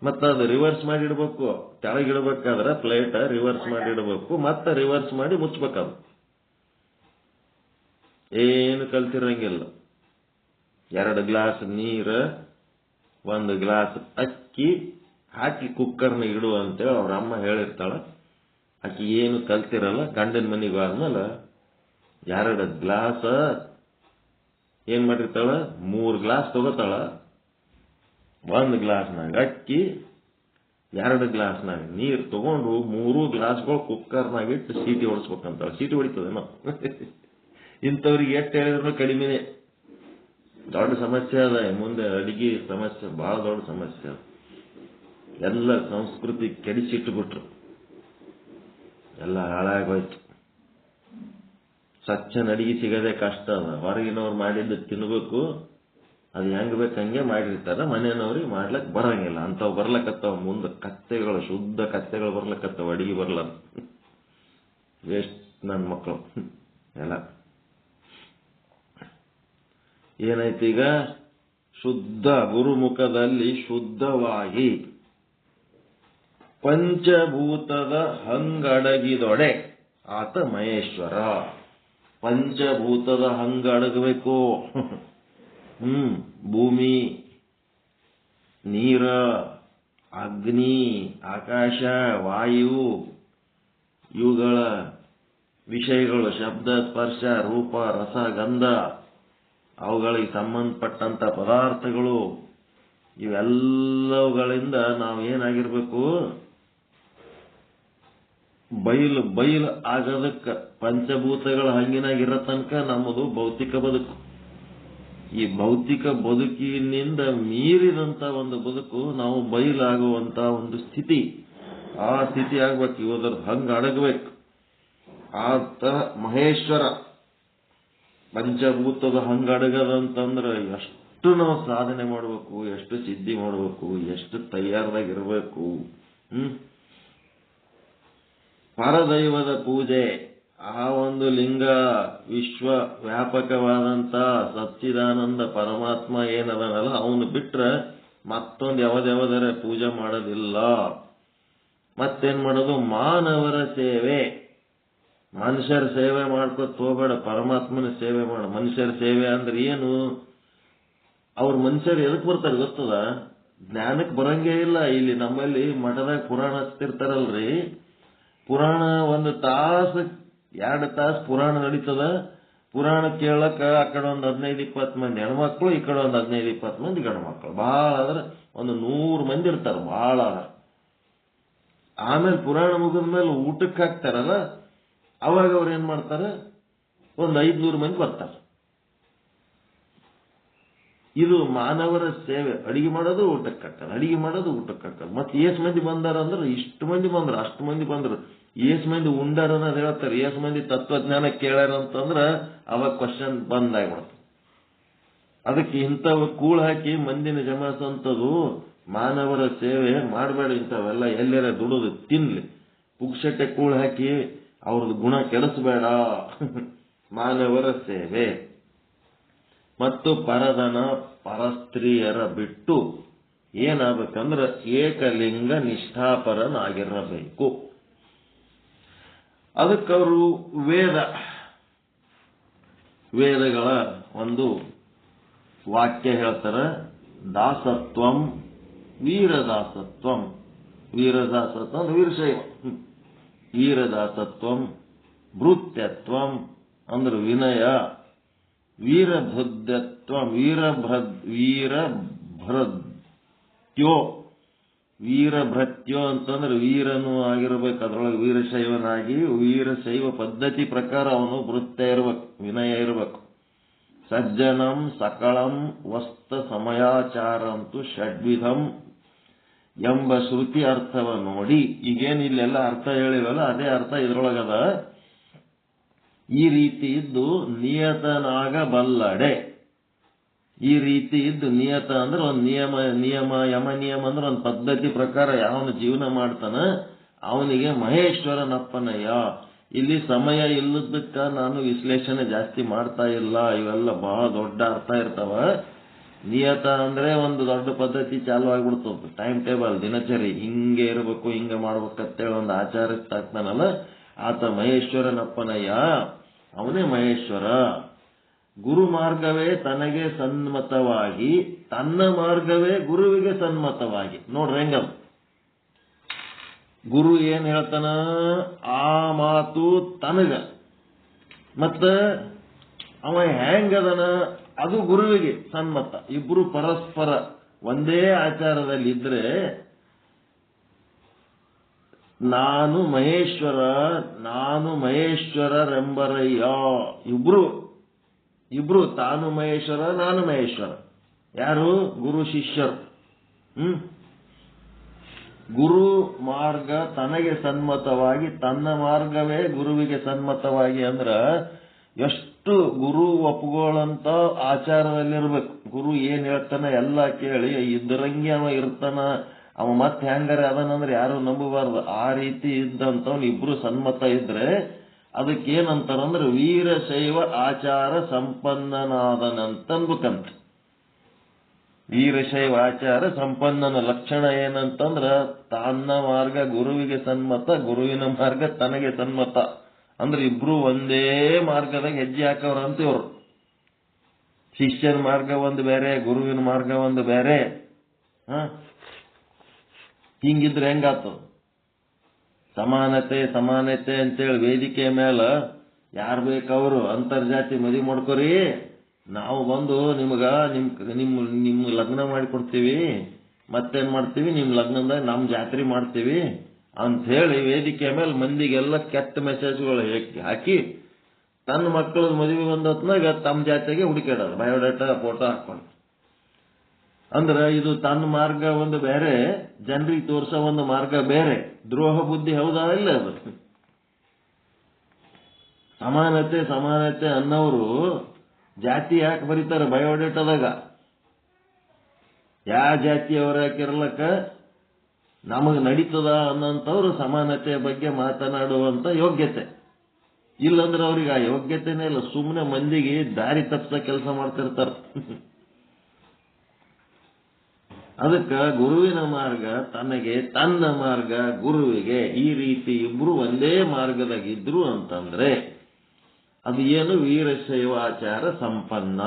ಮತ್ತ ಅದು ರಿವರ್ಸ್ ಮಾಡಿ ಇಡ್ಬೇಕು. ಕೆಳಗಿಡ್ಬೇಕಾದ್ರೆ ಪ್ಲೇಟ್ ರಿವರ್ಸ್ ಮಾಡಿ ಇಡಬೇಕು, ಮತ್ತೆ ರಿವರ್ಸ್ ಮಾಡಿ ಮುಚ್ಚಬೇಕದು. ಏನು ಕಲ್ತಿರಂಗಿಲ್ಲ. 2 ಗ್ಲಾಸ್ ನೀರು, 1 ಗ್ಲಾಸ್ ಅಕ್ಕಿ ಹಾಕಿ ಕುಕ್ಕರ್ನ ಇಡು ಅಂತೇಳಿ ಅವ್ರ ಅಮ್ಮ ಹೇಳಿರ್ತಾಳ. ಆಕಿ ಏನು ಕಲ್ತಿರಲ್ಲ. ಗಂಡನ ಮನೆಗೆ ಆದ್ಮೇಲೆ 2 ಗ್ಲಾಸ್ ಏನ್ ಮಾಡಿರ್ತಾಳ? 3 ಗ್ಲಾಸ್ ತಗೋತಾಳ. 1 ಗ್ಲಾಸ್ನಾಗ ಅಕ್ಕಿ, 2 ಗ್ಲಾಸ್ನಾಗ ನೀರು ತಗೊಂಡು 3 ಗ್ಲಾಸ್ಗಳು ಕುಕ್ಕರ್ನಾಗ ಇಟ್ಟು ಸೀಟಿ ಹೊಡಿಸ್ಬೇಕಂತಾಳ. ಸೀಟಿ ಹೊಡಿತದೇನೋ. ಇಂಥವ್ರಿಗೆ ಎಷ್ಟು ಹೇಳಿದ್ರು ಕಡಿಮೆನೆ. ದೊಡ್ಡ ಸಮಸ್ಯೆ ಅದ ಮುಂದೆ. ಅಡಿಗೆ ಸಮಸ್ಯೆ ಬಹಳ ದೊಡ್ಡ ಸಮಸ್ಯೆ ಅದ. ಎಲ್ಲ ಸಂಸ್ಕೃತಿ ಕೆಡಿಸಿಟ್ಟುಬಿಟ್ರು, ಎಲ್ಲ ಹಾಳಾಗೋಯ್ತು. ಸ್ವಚ್ಛನ ಅಡಿಗೆ ಸಿಗದೆ ಕಷ್ಟ ಅದ. ಹೊರಗಿನವ್ರು ಮಾಡಿದ್ದು ತಿನ್ಬೇಕು, ಅದು ಹೆಂಗ್ ಬೇಕು ಹಂಗೆ ಮಾಡಿರ್ತಾರ. ಮನೆಯವ್ರಿಗೆ ಮಾಡ್ಲಕ್ ಬರಂಗಿಲ್ಲ. ಅಂಥವು ಬರ್ಲಕತ್ತಾವ ಮುಂದೆ ಕತ್ತೆಗಳು, ಶುದ್ಧ ಕತ್ತೆಗಳು ಬರ್ಲಕತ್ತಾವ. ಅಡಿಗೆ ಬರ್ಲ ವೇಸ್ಟ್ ನನ್ನ ಮಕ್ಕಳು ಎಲ್ಲ. ಏನಾಯ್ತು ಈಗ? ಶುದ್ಧ ಗುರುಮುಖದಲ್ಲಿ ಶುದ್ಧವಾಗಿ ಪಂಚಭೂತದ ಹಂಗಡಗಿದೊಡೆ ಆತ ಮಹೇಶ್ವರ. ಪಂಚಭೂತದ ಹಂಗಡಗಬೇಕು. ಭೂಮಿ, ನೀರ, ಅಗ್ನಿ, ಆಕಾಶ, ವಾಯು, ಇವುಗಳ ವಿಷಯಗಳು, ಶಬ್ದ, ಸ್ಪರ್ಶ, ರೂಪ, ರಸ, ಗಂಧ, ಅವುಗಳಿಗೆ ಸಂಬಂಧಪಟ್ಟಂತ ಪದಾರ್ಥಗಳು, ಇವೆಲ್ಲವುಗಳಿಂದ ನಾವು ಏನಾಗಿರ್ಬೇಕು? ಬಯಲು ಆಗೋದಕ್ಕ ಪಂಚಭೂತಗಳ ಹಂಗಿನಾಗಿರೋ ತನಕ ನಮ್ಮದು ಭೌತಿಕ ಬದುಕು. ಈ ಭೌತಿಕ ಬದುಕಿನಿಂದ ಮೀರಿದಂತ ಒಂದು ಬದುಕು, ನಾವು ಬಯಲಾಗುವಂತ ಒಂದು ಸ್ಥಿತಿ. ಆ ಸ್ಥಿತಿ ಆಗ್ಬೇಕು. ಇವದ್ರ ಹಂಗ ಅಡಗಬೇಕು. ಆತ ಮಹೇಶ್ವರ. ಪಂಚಭೂತದ ಹಂಗ ಅಡಗದಂತಂದ್ರೆ ಎಷ್ಟು ನಾವು ಸಾಧನೆ ಮಾಡಬೇಕು, ಎಷ್ಟು ಸಿದ್ಧಿ ಮಾಡಬೇಕು, ಎಷ್ಟು ತಯಾರದಾಗಿರ್ಬೇಕು. ಪರದೈವದ ಪೂಜೆ. ಆ ಒಂದು ಲಿಂಗ ವಿಶ್ವ ವ್ಯಾಪಕವಾದಂತ ಸಚ್ಚಿದಾನಂದ ಪರಮಾತ್ಮ ಏನದನಲ್ಲ, ಅವನು ಬಿಟ್ರೆ ಮತ್ತೊಂದು ಯಾವ್ದಾವದರೆ ಪೂಜೆ ಮಾಡೋದಿಲ್ಲ. ಮತ್ತೇನ್ ಮಾಡೋದು? ಮಾನವರ ಸೇವೆ. ಮನುಷ್ಯರ ಸೇವೆ ಮಾಡ್ಕೊತ ಹೋಗ್ಬೇಡ, ಪರಮಾತ್ಮನ ಸೇವೆ ಮಾಡ. ಮನುಷ್ಯರ ಸೇವೆ ಅಂದ್ರೆ ಏನು? ಅವ್ರ ಮನುಷ್ಯರು ಎದಕ್ ಬರ್ತಾರೆ ಗೊತ್ತದ? ಜ್ಞಾನಕ್ಕೆ ಬರಂಗೇ ಇಲ್ಲ. ಇಲ್ಲಿ ನಮ್ಮಲ್ಲಿ ಮಠದಾಗ ಪುರಾಣ ಹಚ್ತಿರ್ತಾರಲ್ರಿ, ಪುರಾಣ 1 ತಾಸು 2 ತಾಸು ಪುರಾಣ ನಡೀತದ. ಪುರಾಣ ಕೇಳಕ ಆ ಕಡೆ ಒಂದು 15-20 ಮಂದಿ ಹೆಣ್ಮಕ್ಳು, ಈ ಕಡೆ ಒಂದು 15-20 ಮಂದಿ ಗಂಡು ಮಕ್ಕಳು. ಬಹಳ ಆದ್ರೆ ಒಂದು 100 ಮಂದಿ ಇರ್ತಾರೆ, ಬಹಳ. ಆಮೇಲೆ ಪುರಾಣ ಮುಗಿದ ಮೇಲೆ ಊಟಕ್ಕೆ ಹಾಕ್ತಾರಲ್ಲ, ಅವಾಗ ಅವ್ರು ಏನ್ ಮಾಡ್ತಾರೆ, ಒಂದು 500 ಮಂದಿ ಬರ್ತಾರೆ. ಇದು ಮಾನವರ ಸೇವೆ. ಅಡಿಗೆ ಮಾಡೋದು ಊಟಕ್ಕೆ ಹಾಕ್ತಾರೆ, ಅಡಿಗೆ ಮಾಡೋದು ಊಟಕ್ಕೆ ಹಾಕ್ತಾರೆ. ಮತ್ತೆ ಏಸ್ ಮಂದಿ ಬಂದಾರ ಅಂದ್ರೆ ಇಷ್ಟು ಮಂದಿ ಬಂದ್ರು, ಅಷ್ಟು ಮಂದಿ ಬಂದ್ರು, ಏಸ್ ಮಂದಿ ಉಂಡಾರ ಅನ್ನೋದು ಹೇಳ್ತಾರೆ. ಏಸ್ ಮಂದಿ ತತ್ವಜ್ಞಾನ ಕೇಳ್ಯಾರ ಅಂತಂದ್ರೆ ಅವಾಗ ಕ್ವಶನ್ ಬಂದಾಗ್ಬಿಡ್ತು. ಅದಕ್ಕೆ ಇಂಥವ ಕೂಳ್ ಹಾಕಿ ಮಂದಿನ ಜಮಾಯಿಸೋಂಥದ್ದು ಮಾನವರ ಸೇವೆ ಮಾಡಬೇಡ. ಇಂಥವೆಲ್ಲ ಎಲ್ಲರ ದುಡಿದು ತಿನ್ಲಿ, ಪುಕ್ಷಟೆ ಕೂಳ್ ಹಾಕಿ ಅವ್ರದ್ದು ಗುಣ ಕೆಡಿಸಬೇಡ. ಮಾನವರ ಸೇವೆ ಮತ್ತು ಪರದನ ಪರಸ್ತ್ರೀಯರ ಬಿಟ್ಟು ಏನಾಗಬೇಕಂದ್ರೆ ಏಕಲಿಂಗ ನಿಷ್ಠಾಪರನಾಗಿರಬೇಕು. ಅದಕ್ಕವರು ವೇದಗಳ ಒಂದು ವಾಕ್ಯ ಹೇಳ್ತಾರೆ, ದಾಸತ್ವಂ ವೀರದಾಸತ್ವಂ. ವೀರದಾಸತ್ವ ಅಂದ್ರೆ ವೀರಶೈವ, ವೀರದಾಸತ್ವಂ ಭೃತ್ಯತ್ವಂ ಅಂದ್ರೆ ವಿನಯ, ವೀರಭೃದ್ಯತ್ವಂ ವೀರಭೃತ್ಯೋ ಅಂತಂದ್ರೆ ವೀರನು ಆಗಿರ್ಬೇಕು. ಅದ್ರೊಳಗೆ ವೀರಶೈವನಾಗಿ ವೀರಶೈವ ಪದ್ಧತಿ ಪ್ರಕಾರ ಅವನು ಭೃತ್ಯ ಇರ್ಬೇಕು, ವಿನಯ ಇರ್ಬೇಕು. ಸಜ್ಜನಂ ಸಕಳಂ ವಸ್ತ ಸಮಯಾಚಾರಂತು ಷಡ್ವಿಧಂ ಎಂಬ ಶ್ರುತಿ ಅರ್ಥವ ನೋಡಿ. ಈಗೇನು ಇಲ್ಲೆಲ್ಲ ಅರ್ಥ ಹೇಳಿವಲ್ಲ, ಅದೇ ಅರ್ಥ ಇದ್ರೊಳಗದ. ಈ ರೀತಿ ಇದ್ದು ನಿಯತನಾಗಬಲ್ಲಡೆ. ಈ ರೀತಿ ಇದ್ದು, ನಿಯತ ಅಂದ್ರೆ ಒಂದು ನಿಯಮ ಯಮ ನಿಯಮ ಅಂದ್ರೆ ಒಂದು ಪದ್ಧತಿ ಪ್ರಕಾರ ಯಾವನು ಜೀವನ ಮಾಡ್ತಾನ ಅವನಿಗೆ ಮಹೇಶ್ವರನಪ್ಪನಯ್ಯ. ಇಲ್ಲಿ ಸಮಯ ಇಲ್ಲದಕ್ಕ ನಾನು ವಿಶ್ಲೇಷಣೆ ಜಾಸ್ತಿ ಮಾಡ್ತಾ ಇಲ್ಲ, ಇವೆಲ್ಲ ಬಹಳ ದೊಡ್ಡ ಅರ್ಥ ಇರ್ತಾವ. ನಿಯತ ಅಂದ್ರೆ ಒಂದು ದೊಡ್ಡ ಪದ್ಧತಿ ಚಾಲು ಆಗ್ಬಿಡ್ತದ, ಟೈಮ್ ಟೇಬಲ್, ದಿನಚರಿ, ಹಿಂಗೆ ಇರಬೇಕು, ಹಿಂಗೆ ಮಾಡ್ಬೇಕಂತೇಳಿ ಒಂದು ಆಚಾರಕ್ಕಾಗ್ತಾನಲ್ಲ, ಆತ ಮಹೇಶ್ವರನಪ್ಪನಯ್ಯ, ಅವನೇ ಮಹೇಶ್ವರ. ಗುರು ಮಾರ್ಗವೇ ತನಗೆ ಸನ್ಮತವಾಗಿ, ತನ್ನ ಮಾರ್ಗವೇ ಗುರುವಿಗೆ ಸನ್ಮತವಾಗಿ. ನೋಡ್ರಿ ಹೆಂಗದು, ಗುರು ಏನ್ ಹೇಳ್ತಾನ ಆ ಮಾತು ತನಗ, ಮತ್ತ ಅವ ಹೆಂಗದನ ಅದು ಗುರುವಿಗೆ ಸನ್ಮತ. ಇಬ್ರು ಪರಸ್ಪರ ಒಂದೇ ಆಚಾರದಲ್ಲಿ ಇದ್ರೆ, ನಾನು ಮಹೇಶ್ವರರೆಂಬರಯ್ಯ. ಇಬ್ರು ತಾನು ಮಹೇಶ್ವರ, ನಾನು ಮಹೇಶ್ವರ. ಯಾರು? ಗುರು ಶಿಷ್ಯರು. ಗುರು ಮಾರ್ಗ ತನಗೆ ಸನ್ಮತವಾಗಿ, ತನ್ನ ಮಾರ್ಗವೇ ಗುರುವಿಗೆ ಸನ್ಮತವಾಗಿ ಅಂದ್ರ ಎಷ್ಟು ಗುರು ಒಪ್ಕೊಳ್ಳಂತ ಆಚಾರದಲ್ಲಿರ್ಬೇಕು. ಗುರು ಏನ್ ಹೇಳ್ತಾನ ಎಲ್ಲ ಕೇಳಿ ಇದ್ರಂಗೆ ಅವ ಇರ್ತಾನ, ಅವ ಮತ್ತೆ ಹೆಂಗಾರ ಅದನಂದ್ರೆ ಯಾರು ನಂಬಬಾರ್ದು. ಆ ರೀತಿ ಇದ್ದಂತವ್ನು ಇಬ್ರು ಸನ್ಮತ ಇದ್ರೆ ಅದಕ್ಕೇನಂತಾರಂದ್ರೆ ವೀರಶೈವ ಆಚಾರ ಸಂಪನ್ನನಾದನಂತನ್ಬೇಕಂತ. ವೀರಶೈವ ಆಚಾರ ಸಂಪನ್ನನ ಲಕ್ಷಣ ಏನಂತಂದ್ರ ತನ್ನ ಮಾರ್ಗ ಗುರುವಿಗೆ ಸನ್ಮತ, ಗುರುವಿನ ಮಾರ್ಗ ತನಗೆ ಸನ್ಮತ. ಅಂದ್ರೆ ಇಬ್ರು ಒಂದೇ ಮಾರ್ಗದಾಗ ಹೆಜ್ಜೆ ಹಾಕವ್ರಂತ ಇವ್ರು. ಶಿಷ್ಯನ ಮಾರ್ಗ ಒಂದು ಬೇರೆ, ಗುರುವಿನ ಮಾರ್ಗ ಒಂದು ಬೇರೆ. ಹಿಂಗಿದ್ರೆ ಹೆಂಗಾಗ್ತದ? ಸಮಾನತೆ ಸಮಾನತೆ ಅಂತೇಳಿ ವೇದಿಕೆ ಮೇಲೆ ಯಾರು ಬೇಕವರು ಅಂತರ್ಜಾತಿ ಮದುವೆ ಮಾಡ್ಕೋರಿ, ನಾವು ಬಂದು ನಿಮ್ ಲಗ್ನ ಮಾಡಿಕೊಡ್ತೀವಿ, ಮತ್ತೇನ್ ಮಾಡ್ತೀವಿ, ನಿಮ್ ಲಗ್ನದಾಗ ನಮ್ ಜಾತ್ರೆ ಮಾಡ್ತೀವಿ ಅಂತ ಹೇಳಿ ವೇದಿಕೆ ಮೇಲೆ ಮಂದಿಗೆಲ್ಲ ಕೆಟ್ಟ ಮೆಸೇಜ್ಗಳು ಹಾಕಿ ತನ್ನ ಮಕ್ಕಳ ಮದುವೆ ಬಂದತ್ನಾಗ ತಮ್ಮ ಜಾತಿಗೆ ಹುಡುಕಾಡೋದು, ಬಯೋಡಾಟಾ ಫೋಟೋ ಹಾಕೊಂಡು. ಅಂದ್ರ ಇದು ತನ್ನ ಮಾರ್ಗ ಒಂದು ಬೇರೆ, ಜನರಿಗೆ ತೋರ್ಸೋ ಒಂದು ಮಾರ್ಗ ಬೇರೆ. ದ್ರೋಹ ಬುದ್ಧಿ ಹೌದಾ ಇಲ್ಲ? ಅದು ಸಮಾನತೆ ಸಮಾನತೆ ಅನ್ನೋರು ಜಾತಿ ಯಾಕೆ ಬರೀತಾರೆ ಬಯೋಡೇಟಾದಾಗ? ಯಾವ ಜಾತಿಯವ್ರ ಯಾಕಿರ್ಲಕ್ಕ ನಮಗ್ ನಡೀತದ ಅನ್ನೋಂಥವ್ರು ಸಮಾನತೆಯ ಬಗ್ಗೆ ಮಾತನಾಡುವಂತ ಯೋಗ್ಯತೆ ಇಲ್ಲಂದ್ರೆ ಅವ್ರಿಗೆ ಆ ಯೋಗ್ಯತೆನೇ ಇಲ್ಲ. ಸುಮ್ಮನೆ ಮಂದಿಗೆ ದಾರಿ ತಪ್ಪಿಸೋ ಕೆಲಸ ಮಾಡ್ತಿರ್ತಾರ. ಅದಕ್ಕೆ ಗುರುವಿನ ಮಾರ್ಗ ತನಗೆ, ತನ್ನ ಮಾರ್ಗ ಗುರುವಿಗೆ, ಈ ರೀತಿ ಇಬ್ರು ಒಂದೇ ಮಾರ್ಗದಾಗಿದ್ರು ಅಂತಂದ್ರೆ ಅದು ಏನು? ವೀರಶೈವಾಚಾರ ಸಂಪನ್ನ,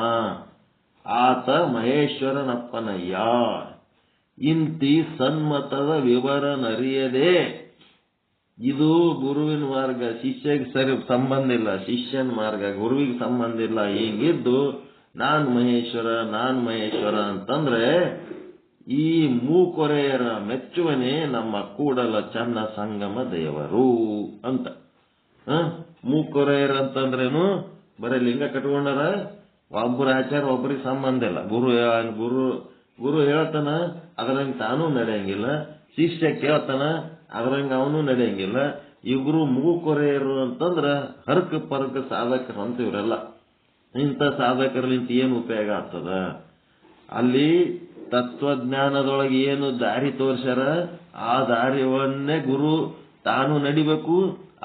ಆತ ಮಹೇಶ್ವರನಪ್ಪನಯ್ಯ. ಇಂತಿ ಸನ್ಮತದ ವಿವರನರಿಯದೆ ಇದು ಗುರುವಿನ ಮಾರ್ಗ, ಶಿಷ್ಯಗೆ ಸರಿ ಸಂಬಂಧ ಇಲ್ಲ, ಶಿಷ್ಯನ ಮಾರ್ಗ ಗುರುವಿಗೆ ಸಂಬಂಧ ಇಲ್ಲ. ಹೀಗಿದ್ದು ನಾನ್ ಮಹೇಶ್ವರ ಅಂತಂದ್ರೆ ಈ ಮೂಕೊರೆಯರ ಮೆಚ್ಚುವನೇ ನಮ್ಮ ಕೂಡಲ ಚನ್ನ ಸಂಗಮ ದೇವರು ಅಂತ. ಮೂಕೊರೆಯರ ಅಂತಂದ್ರೇನು? ಬರೀ ಲಿಂಗ ಕಟ್ಕೊಂಡಾರ, ಒಬ್ಬರ ಆಚಾರ ಒಬ್ಬರಿಗೆ ಸಂಬಂಧ ಇಲ್ಲ. ಗುರು ಹೇಳ್ತಾನ, ಅದ್ರಂಗೆ ತಾನೂ ನಡೆಯಂಗಿಲ್ಲ. ಶಿಷ್ಯ ಕೇಳ್ತಾನ, ಅದ್ರಂಗೆ ಅವನು ನಡೆಯಂಗಿಲ್ಲ. ಇಬ್ರು ಮೂಕೊರೆಯರು ಅಂತಂದ್ರ ಹರಕ ಪರಕ ಸಾಧಕರು ಅಂತ ಇವರೆಲ್ಲ. ಇಂಥ ಸಾಧಕರ್ಲಿಂತ ಏನು ಉಪಯೋಗ ಆಗ್ತದ? ಅಲ್ಲಿ ತತ್ವಜ್ಞಾನದೊಳಗೆ ಏನು ದಾರಿ ತೋರ್ಸ್ಯಾರ ಆ ದಾರಿವನ್ನೇ ಗುರು ತಾನು ನಡಿಬೇಕು,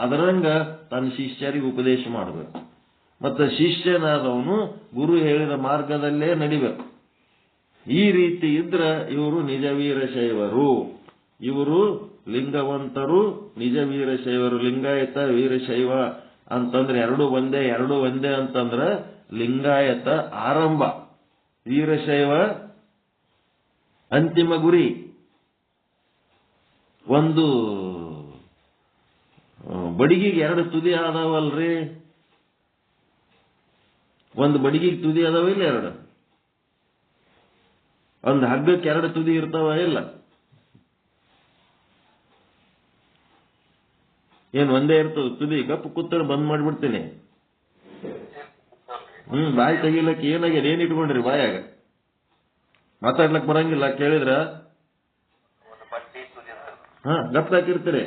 ಅದರಂಗ ತನ್ನ ಶಿಷ್ಯರಿಗೆ ಉಪದೇಶ ಮಾಡಬೇಕು. ಮತ್ತೆ ಶಿಷ್ಯನಾದವನು ಗುರು ಹೇಳಿದ ಮಾರ್ಗದಲ್ಲೇ ನಡಿಬೇಕು. ಈ ರೀತಿ ಇದ್ರ ಇವರು ನಿಜ ವೀರಶೈವರು. ಇವರು ಲಿಂಗವಂತರು, ನಿಜ ವೀರಶೈವರು. ಲಿಂಗಾಯತ ವೀರಶೈವ ಅಂತಂದ್ರೆ ಎರಡು ಒಂದೇ ಅಂತಂದ್ರ ಲಿಂಗಾಯತ ಆರಂಭ, ವೀರಶೈವ ಅಂತಿಮ ಗುರಿ. ಒಂದು ಬಡಿಗಿಗೆ ಎರಡು ತುದಿ ಆದವಲ್ರಿ? ಒಂದು ಬಡಿಗಿಗೆ ತುದಿ ಅದಾವ ಇಲ್ಲ? ಎರಡು. ಒಂದು ಹಗ್ಗಕ್ಕೆ ಎರಡು ತುದಿ ಇರ್ತಾವ ಇಲ್ಲ? ಏನ್ ಒಂದೇ ಇರ್ತದ ತುದಿ? ಗಪ್ಪು ಕೂತ್ತರ ಬಂದ್ ಮಾಡ್ಬಿಡ್ತೀನಿ. ಬಾಯಿ ತೆಗಿಲಕ್ಕೆ ಏನಾಗ್ಯದ? ಏನ್ ಇಟ್ಕೊಂಡ್ರಿ ಬಾಯಾಗ? ಮಾತಾಡ್ಲಕ್ ಬರಂಗಿಲ್ಲ ಕೇಳಿದ್ರ? ಗಪ್ ಹಾಕಿರ್ತೀರಿ.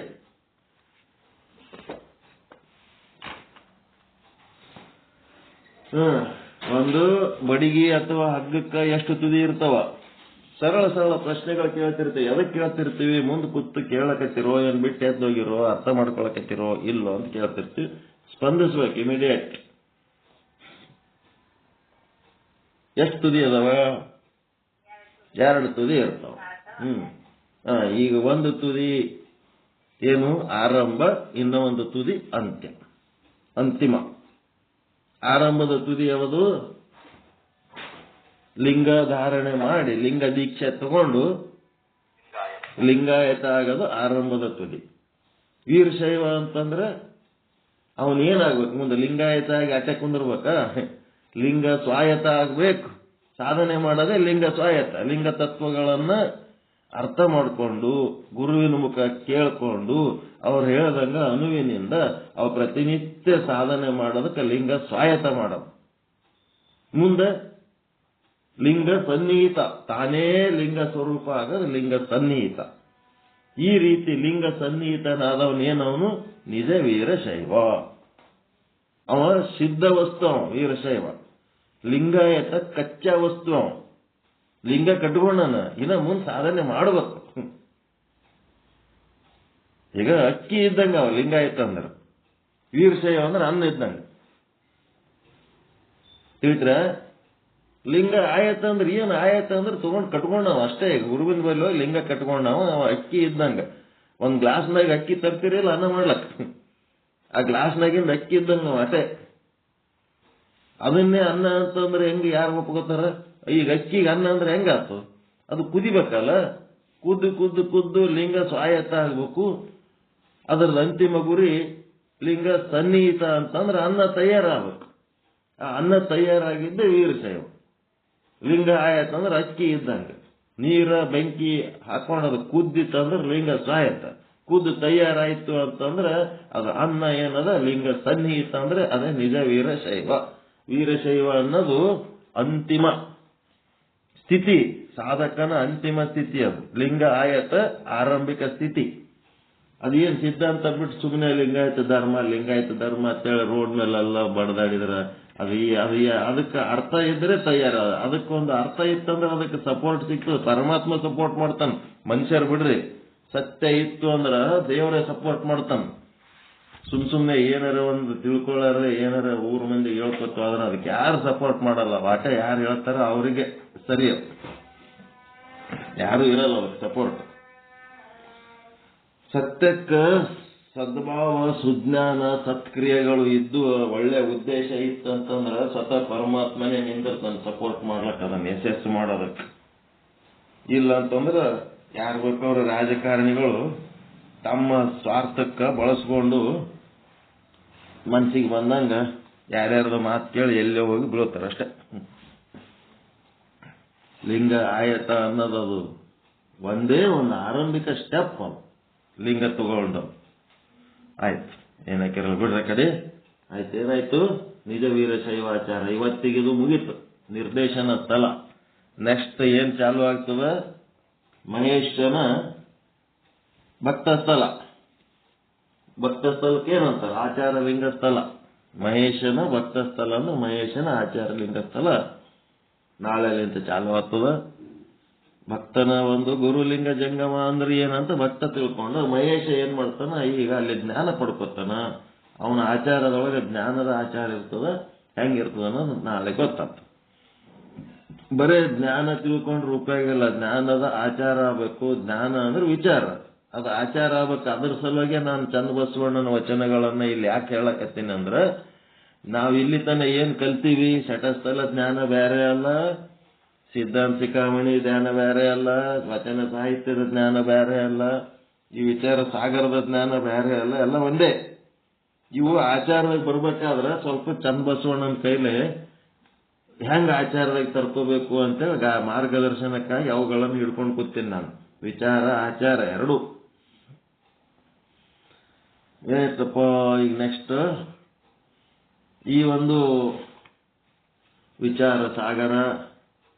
ಒಂದು ಬಡಿಗಿ ಅಥವಾ ಹಗ್ಗಕ್ಕ ಎಷ್ಟು ತುದಿ ಇರ್ತಾವ? ಸರಳ ಪ್ರಶ್ನೆಗಳು ಕೇಳ್ತಿರ್ತೀವಿ. ಎದಕ್ ಕೇಳ್ತಿರ್ತೀವಿ? ಮುಂದೆ ಕೂತು ಕೇಳಕತ್ತಿರೋ, ಏನ್ ಬಿಟ್ಟು ಎದ್ದೋಗಿರೋ, ಅರ್ಥ ಮಾಡ್ಕೊಳಕತ್ತಿರೋ ಇಲ್ಲೋ ಅಂತ ಕೇಳ್ತಿರ್ತೀವಿ. ಸ್ಪಂದಿಸ್ಬೇಕು ಇಮಿಡಿಯೇಟ್. ಎಷ್ಟು ತುದಿ ಅದಾವ? ಎರಡು ತುದಿ ಇರ್ತಾವ. ಈಗ ಒಂದು ತುದಿ ಏನು? ಆರಂಭ. ಇನ್ನೂ ಒಂದು ತುದಿ ಅಂತಿಮ. ಆರಂಭದ ತುದಿ ಯಾವುದು? ಲಿಂಗ ಧಾರಣೆ ಮಾಡಿ ಲಿಂಗ ದೀಕ್ಷೆ ತಗೊಂಡು ಲಿಂಗಾಯತ ಆಗೋದು ಆರಂಭದ ತುದಿ. ವೀರಶೈವ ಅಂತಂದ್ರೆ ಅವನೇನಾಗ್ಬೇಕು? ಮುಂದೆ ಲಿಂಗಾಯತ ಆಗಿ ಅಟೆ ಕುಂದಿರ್ಬೇಕ? ಲಿಂಗ ಸ್ವಾಯತ್ತ ಆಗ್ಬೇಕು. ಸಾಧನೆ ಮಾಡೋದೇ ಲಿಂಗ ಸ್ವಾಯತ್ತ. ಲಿಂಗ ತತ್ವಗಳನ್ನ ಅರ್ಥ ಮಾಡಿಕೊಂಡು ಗುರುವಿನ ಮುಖ ಕೇಳ್ಕೊಂಡು ಅವ್ರು ಹೇಳ್ದಂಗ ಅನುವಿನಿಂದ ಅವ್ರು ಪ್ರತಿನಿತ್ಯ ಸಾಧನೆ ಮಾಡೋದಕ್ಕೆ ಲಿಂಗ ಸ್ವಾಯತ್ತ ಮಾಡೋದು. ಮುಂದೆ ಲಿಂಗ ಸನ್ನಿಹಿತ, ತಾನೇ ಲಿಂಗ ಸ್ವರೂಪ ಆಗೋದು ಲಿಂಗ ಸನ್ನಿಹಿತ. ಈ ರೀತಿ ಲಿಂಗ ಸನ್ನಿಹಿತನಾದವನೇನವನು? ನಿಜ ವೀರಶೈವ. ಅವ ಸಿದ್ಧ ವಸ್ತು, ಅವ ವೀರಶೈವ. ಲಿಂಗಾಯತ ಕಚ್ಚಾ ವಸ್ತು. ಅವ ಲಿಂಗ ಕಟ್ಕೊಂಡನ, ಇನ್ನ ಮುಂದೆ ಸಾಧನೆ ಮಾಡಬೇಕು. ಈಗ ಅಕ್ಕಿ ಇದ್ದಂಗ ಅವ ಲಿಂಗಾಯತ ಅಂದ್ರೆ. ವೀರಶೈವ ಅಂದ್ರೆ ಅನ್ನ ಇದ್ದಂಗ. ತಿಳಿದ್ರ? ಲಿಂಗ ಆಯತ ಅಂದ್ರೆ ಏನು? ಆಯತ ಅಂದ್ರೆ ತಗೊಂಡ್ ಕಟ್ಕೊಂಡವ ಅಷ್ಟೇ. ಗುರುವಿನ ಬಲ್ಲಿ ಲಿಂಗ ಕಟ್ಕೊಂಡವ. ಅವ ಅಕ್ಕಿ ಇದ್ದಂಗ. ಒಂದ್ ಗ್ಲಾಸ್ನಾಗ ಅಕ್ಕಿ ತರ್ತಿರಿಲ್ಲ ಅನ್ನ ಮಾಡ್ಲಕ್, ಆ ಗ್ಲಾಸ್ನಾಗಿಂದ ಅಕ್ಕಿ ಇದ್ದಂಗ ಅವ ಅಷ್ಟೇ. ಅದನ್ನೇ ಅನ್ನ ಅಂತಂದ್ರೆ ಹೆಂಗ ಯಾರು ಒಪ್ಕೋತಾರ? ಈಗ ಅಕ್ಕಿಗೆ ಅನ್ನ ಅಂದ್ರೆ ಹೆಂಗಾತು? ಅದು ಕುದಿಬೇಕಲ್ಲ. ಕುದ್ದು ಲಿಂಗ ಸ್ವಾಯತ್ತ ಆಗ್ಬೇಕು. ಅದರದ ಅಂತಿಮ ಗುರಿ ಲಿಂಗ ಸನ್ನಿಹಿತ ಅಂತಂದ್ರೆ ಅನ್ನ ತಯಾರಾಗಬೇಕು. ಆ ಅನ್ನ ತಯಾರಾಗಿದ್ದೆ ವೀರಶೈವ. ಲಿಂಗ ಆಯತ್ತಂದ್ರೆ ಅಕ್ಕಿ ಇದ್ದಂಗ. ನೀರ ಬೆಂಕಿ ಹಾಕೊಂಡದು ಕುದ್ದಿತ್ತಂದ್ರೆ ಲಿಂಗ ಸ್ವಾಯತ್ತ. ಕುದ್ದು ತಯಾರಾಯ್ತು ಅಂತಂದ್ರೆ ಅದು ಅನ್ನ ಏನದ ಲಿಂಗ ಸನ್ನಿಹಿತ ಅಂದ್ರೆ ಅದೇ ನಿಜ ವೀರಶೈವ. ವೀರಶೈವ ಅನ್ನೋದು ಅಂತಿಮ ಸ್ಥಿತಿ, ಸಾಧಕನ ಅಂತಿಮ ಸ್ಥಿತಿ. ಅದು ಲಿಂಗ ಆಯತ ಆರಂಭಿಕ ಸ್ಥಿತಿ. ಅದೇನ್ ಸಿದ್ಧಾಂತ ಬಿಟ್ಟು ಸುಮ್ಮನೆ ಲಿಂಗಾಯತ ಧರ್ಮ ಅಂತೇಳಿ ರೋಡ್ ಮೇಲೆಲ್ಲ ಬಡದಾಡಿದ್ರ ಅದಕ್ಕೆ ಅರ್ಥ ಇದ್ರೆ ತಯಾರ. ಅದಕ್ಕೊಂದು ಅರ್ಥ ಇತ್ತಂದ್ರೆ ಅದಕ್ಕೆ ಸಪೋರ್ಟ್ ಸಿಕ್ತು. ಪರಮಾತ್ಮ ಸಪೋರ್ಟ್ ಮಾಡ್ತಾನ. ಮನುಷ್ಯರು ಬಿಡ್ರಿ, ಸತ್ಯ ಇತ್ತು ಅಂದ್ರ ದೇವರೇ ಸಪೋರ್ಟ್ ಮಾಡ್ತಾನ. ಸುಮ್ನೆ ಏನಾರ ಒಂದು ತಿಳ್ಕೊಳ್ಳಾರ ಏನಾರ ಊರ್ ಮಂದಿ ಹೇಳ್ಕೊತ ಆದ್ರೆ ಅದಕ್ಕೆ ಯಾರು ಸಪೋರ್ಟ್ ಮಾಡಲ್ಲ. ವಾಟ ಯಾರು ಹೇಳ್ತಾರ ಅವರಿಗೆ ಸರಿ, ಯಾರು ಇರಲ್ಲ ಅವ್ರಿಗೆ ಸಪೋರ್ಟ್. ಸತ್ಯಕ್ಕ ಸದ್ಭಾವ, ಸುಜ್ಞಾನ, ಸತ್ಕ್ರಿಯೆಗಳು ಇದ್ದು ಒಳ್ಳೆ ಉದ್ದೇಶ ಇತ್ತಂತಂದ್ರ ಸ್ವತಃ ಪರಮಾತ್ಮನೇ ನಿಂದಿರ್ತಾನೆ ಸಪೋರ್ಟ್ ಮಾಡ್ಲಕ್ಕ, ಅದನ್ನ ಯಶಸ್ಸು ಮಾಡೋದಕ್ಕೆ. ಇಲ್ಲ ಅಂತಂದ್ರ ಯಾರು ಬೇಕವ್ರ ರಾಜಕಾರಣಿಗಳು ತಮ್ಮ ಸ್ವಾರ್ಥಕ್ಕೆ ಬಳಸ್ಕೊಂಡು ಮನ್ಸಿಗೆ ಬಂದಂಗ ಯಾರ್ಯಾರ್ದು ಮಾತು ಕೇಳಿ ಎಲ್ಲೇ ಹೋಗಿ ಬೀಳ್ತಾರೆ ಅಷ್ಟೇ. ಲಿಂಗ ಆಯತ ಅನ್ನೋದು ಒಂದೇ ಒಂದು ಆರಂಭಿಕ ಸ್ಟೆಪ್. ಲಿಂಗ ತಗೊಂಡು ಆಯ್ತು, ಏನಕ್ಕಿರಲ್ಲ ಬಿಡ್ರ ಕಡೆ. ಆಯ್ತು, ಏನಾಯ್ತು? ನಿಜ ವೀರಶೈವಾಚಾರ ಇವತ್ತಿಗಿದು ಮುಗೀತು, ನಿರ್ದೇಶನ ಸ್ಥಳ. ನೆಕ್ಸ್ಟ್ ಏನ್ ಚಾಲು ಆಗ್ತದ? ಮಹೇಶನ ಭಕ್ತ ಸ್ಥಳ. ಭಕ್ತ ಸ್ಥಳಕ್ಕೆ ಏನಂತಾರ? ಆಚಾರ ಲಿಂಗ ಸ್ಥಳ. ಮಹೇಶನ ಭಕ್ತ ಸ್ಥಳ ಅಂದ್ರೆ ಮಹೇಶನ ಆಚಾರ ಲಿಂಗ ಸ್ಥಳ ನಾಳೆಲಿಂತ ಚಾಲು ಆಗ್ತದ. ಭಕ್ತನ ಒಂದು ಗುರುಲಿಂಗ ಜಂಗಮ ಅಂದ್ರೆ ಏನಂತ ಭಕ್ತ ತಿಳ್ಕೊಂಡು ಮಹೇಶ ಏನ್ ಮಾಡ್ತಾನ, ಈಗ ಅಲ್ಲಿ ಜ್ಞಾನ ಪಡ್ಕೊತಾನ. ಅವನ ಆಚಾರದೊಳಗೆ ಜ್ಞಾನದ ಆಚಾರ ಇರ್ತದ, ಹೆಂಗಿರ್ತದ ಅನ್ನೋದು ನಾಳೆ ಗೊತ್ತಾಗ್ತದೆ. ಬರೇ ಜ್ಞಾನ ತಿಳ್ಕೊಂಡ್ರೆ ಉಪಯೋಗ ಇಲ್ಲ, ಜ್ಞಾನದ ಆಚಾರ ಆಗ್ಬೇಕು. ಜ್ಞಾನ ಅಂದ್ರೆ ವಿಚಾರ, ಅದು ಆಚಾರ ಆಗ್ಬೇಕು. ಅದ್ರ ಸಲುವಾಗಿ ನಾನು ಚನ್ನಬಸವಣ್ಣನ ವಚನಗಳನ್ನ ಇಲ್ಲಿ ಯಾಕೆ ಹೇಳಕತ್ತೀನಿ ಅಂದ್ರೆ, ನಾವು ಇಲ್ಲಿ ತನ ಏನ್ ಕಲ್ತೀವಿ, ಶಟಸ್ಥಲ ಜ್ಞಾನ ಬೇರೆ ಅಲ್ಲ, ಸಿದ್ಧಾಂತ ಶಿಖಾಮಣಿ ಜ್ಞಾನ ಬೇರೆ ಅಲ್ಲ, ವಚನ ಸಾಹಿತ್ಯದ ಜ್ಞಾನ ಬೇರೆ ಅಲ್ಲ, ಈ ವಿಚಾರ ಸಾಗರದ ಜ್ಞಾನ ಬೇರೆ ಅಲ್ಲ, ಎಲ್ಲ ಒಂದೇ. ಇವು ಆಚಾರದಾಗ ಬರ್ಬೇಕಾದ್ರೆ ಸ್ವಲ್ಪ ಚನ್ನಬಸವಣ್ಣನ ಕೈಲಿ ಹೆಂಗ ಆಚಾರದಾಗ ತರ್ಕೋಬೇಕು ಅಂತೇಳಿ ಮಾರ್ಗದರ್ಶನಕ್ಕಾಗಿ ಅವುಗಳನ್ನು ಹಿಡ್ಕೊಂಡು ಕೂತೀನಿ ನಾನು. ವಿಚಾರ ಆಚಾರ ಎರಡು ಏತಪ್ಪ. ಈಗ ನೆಕ್ಸ್ಟ್ ಈ ಒಂದು ವಿಚಾರ ಸಾಗರ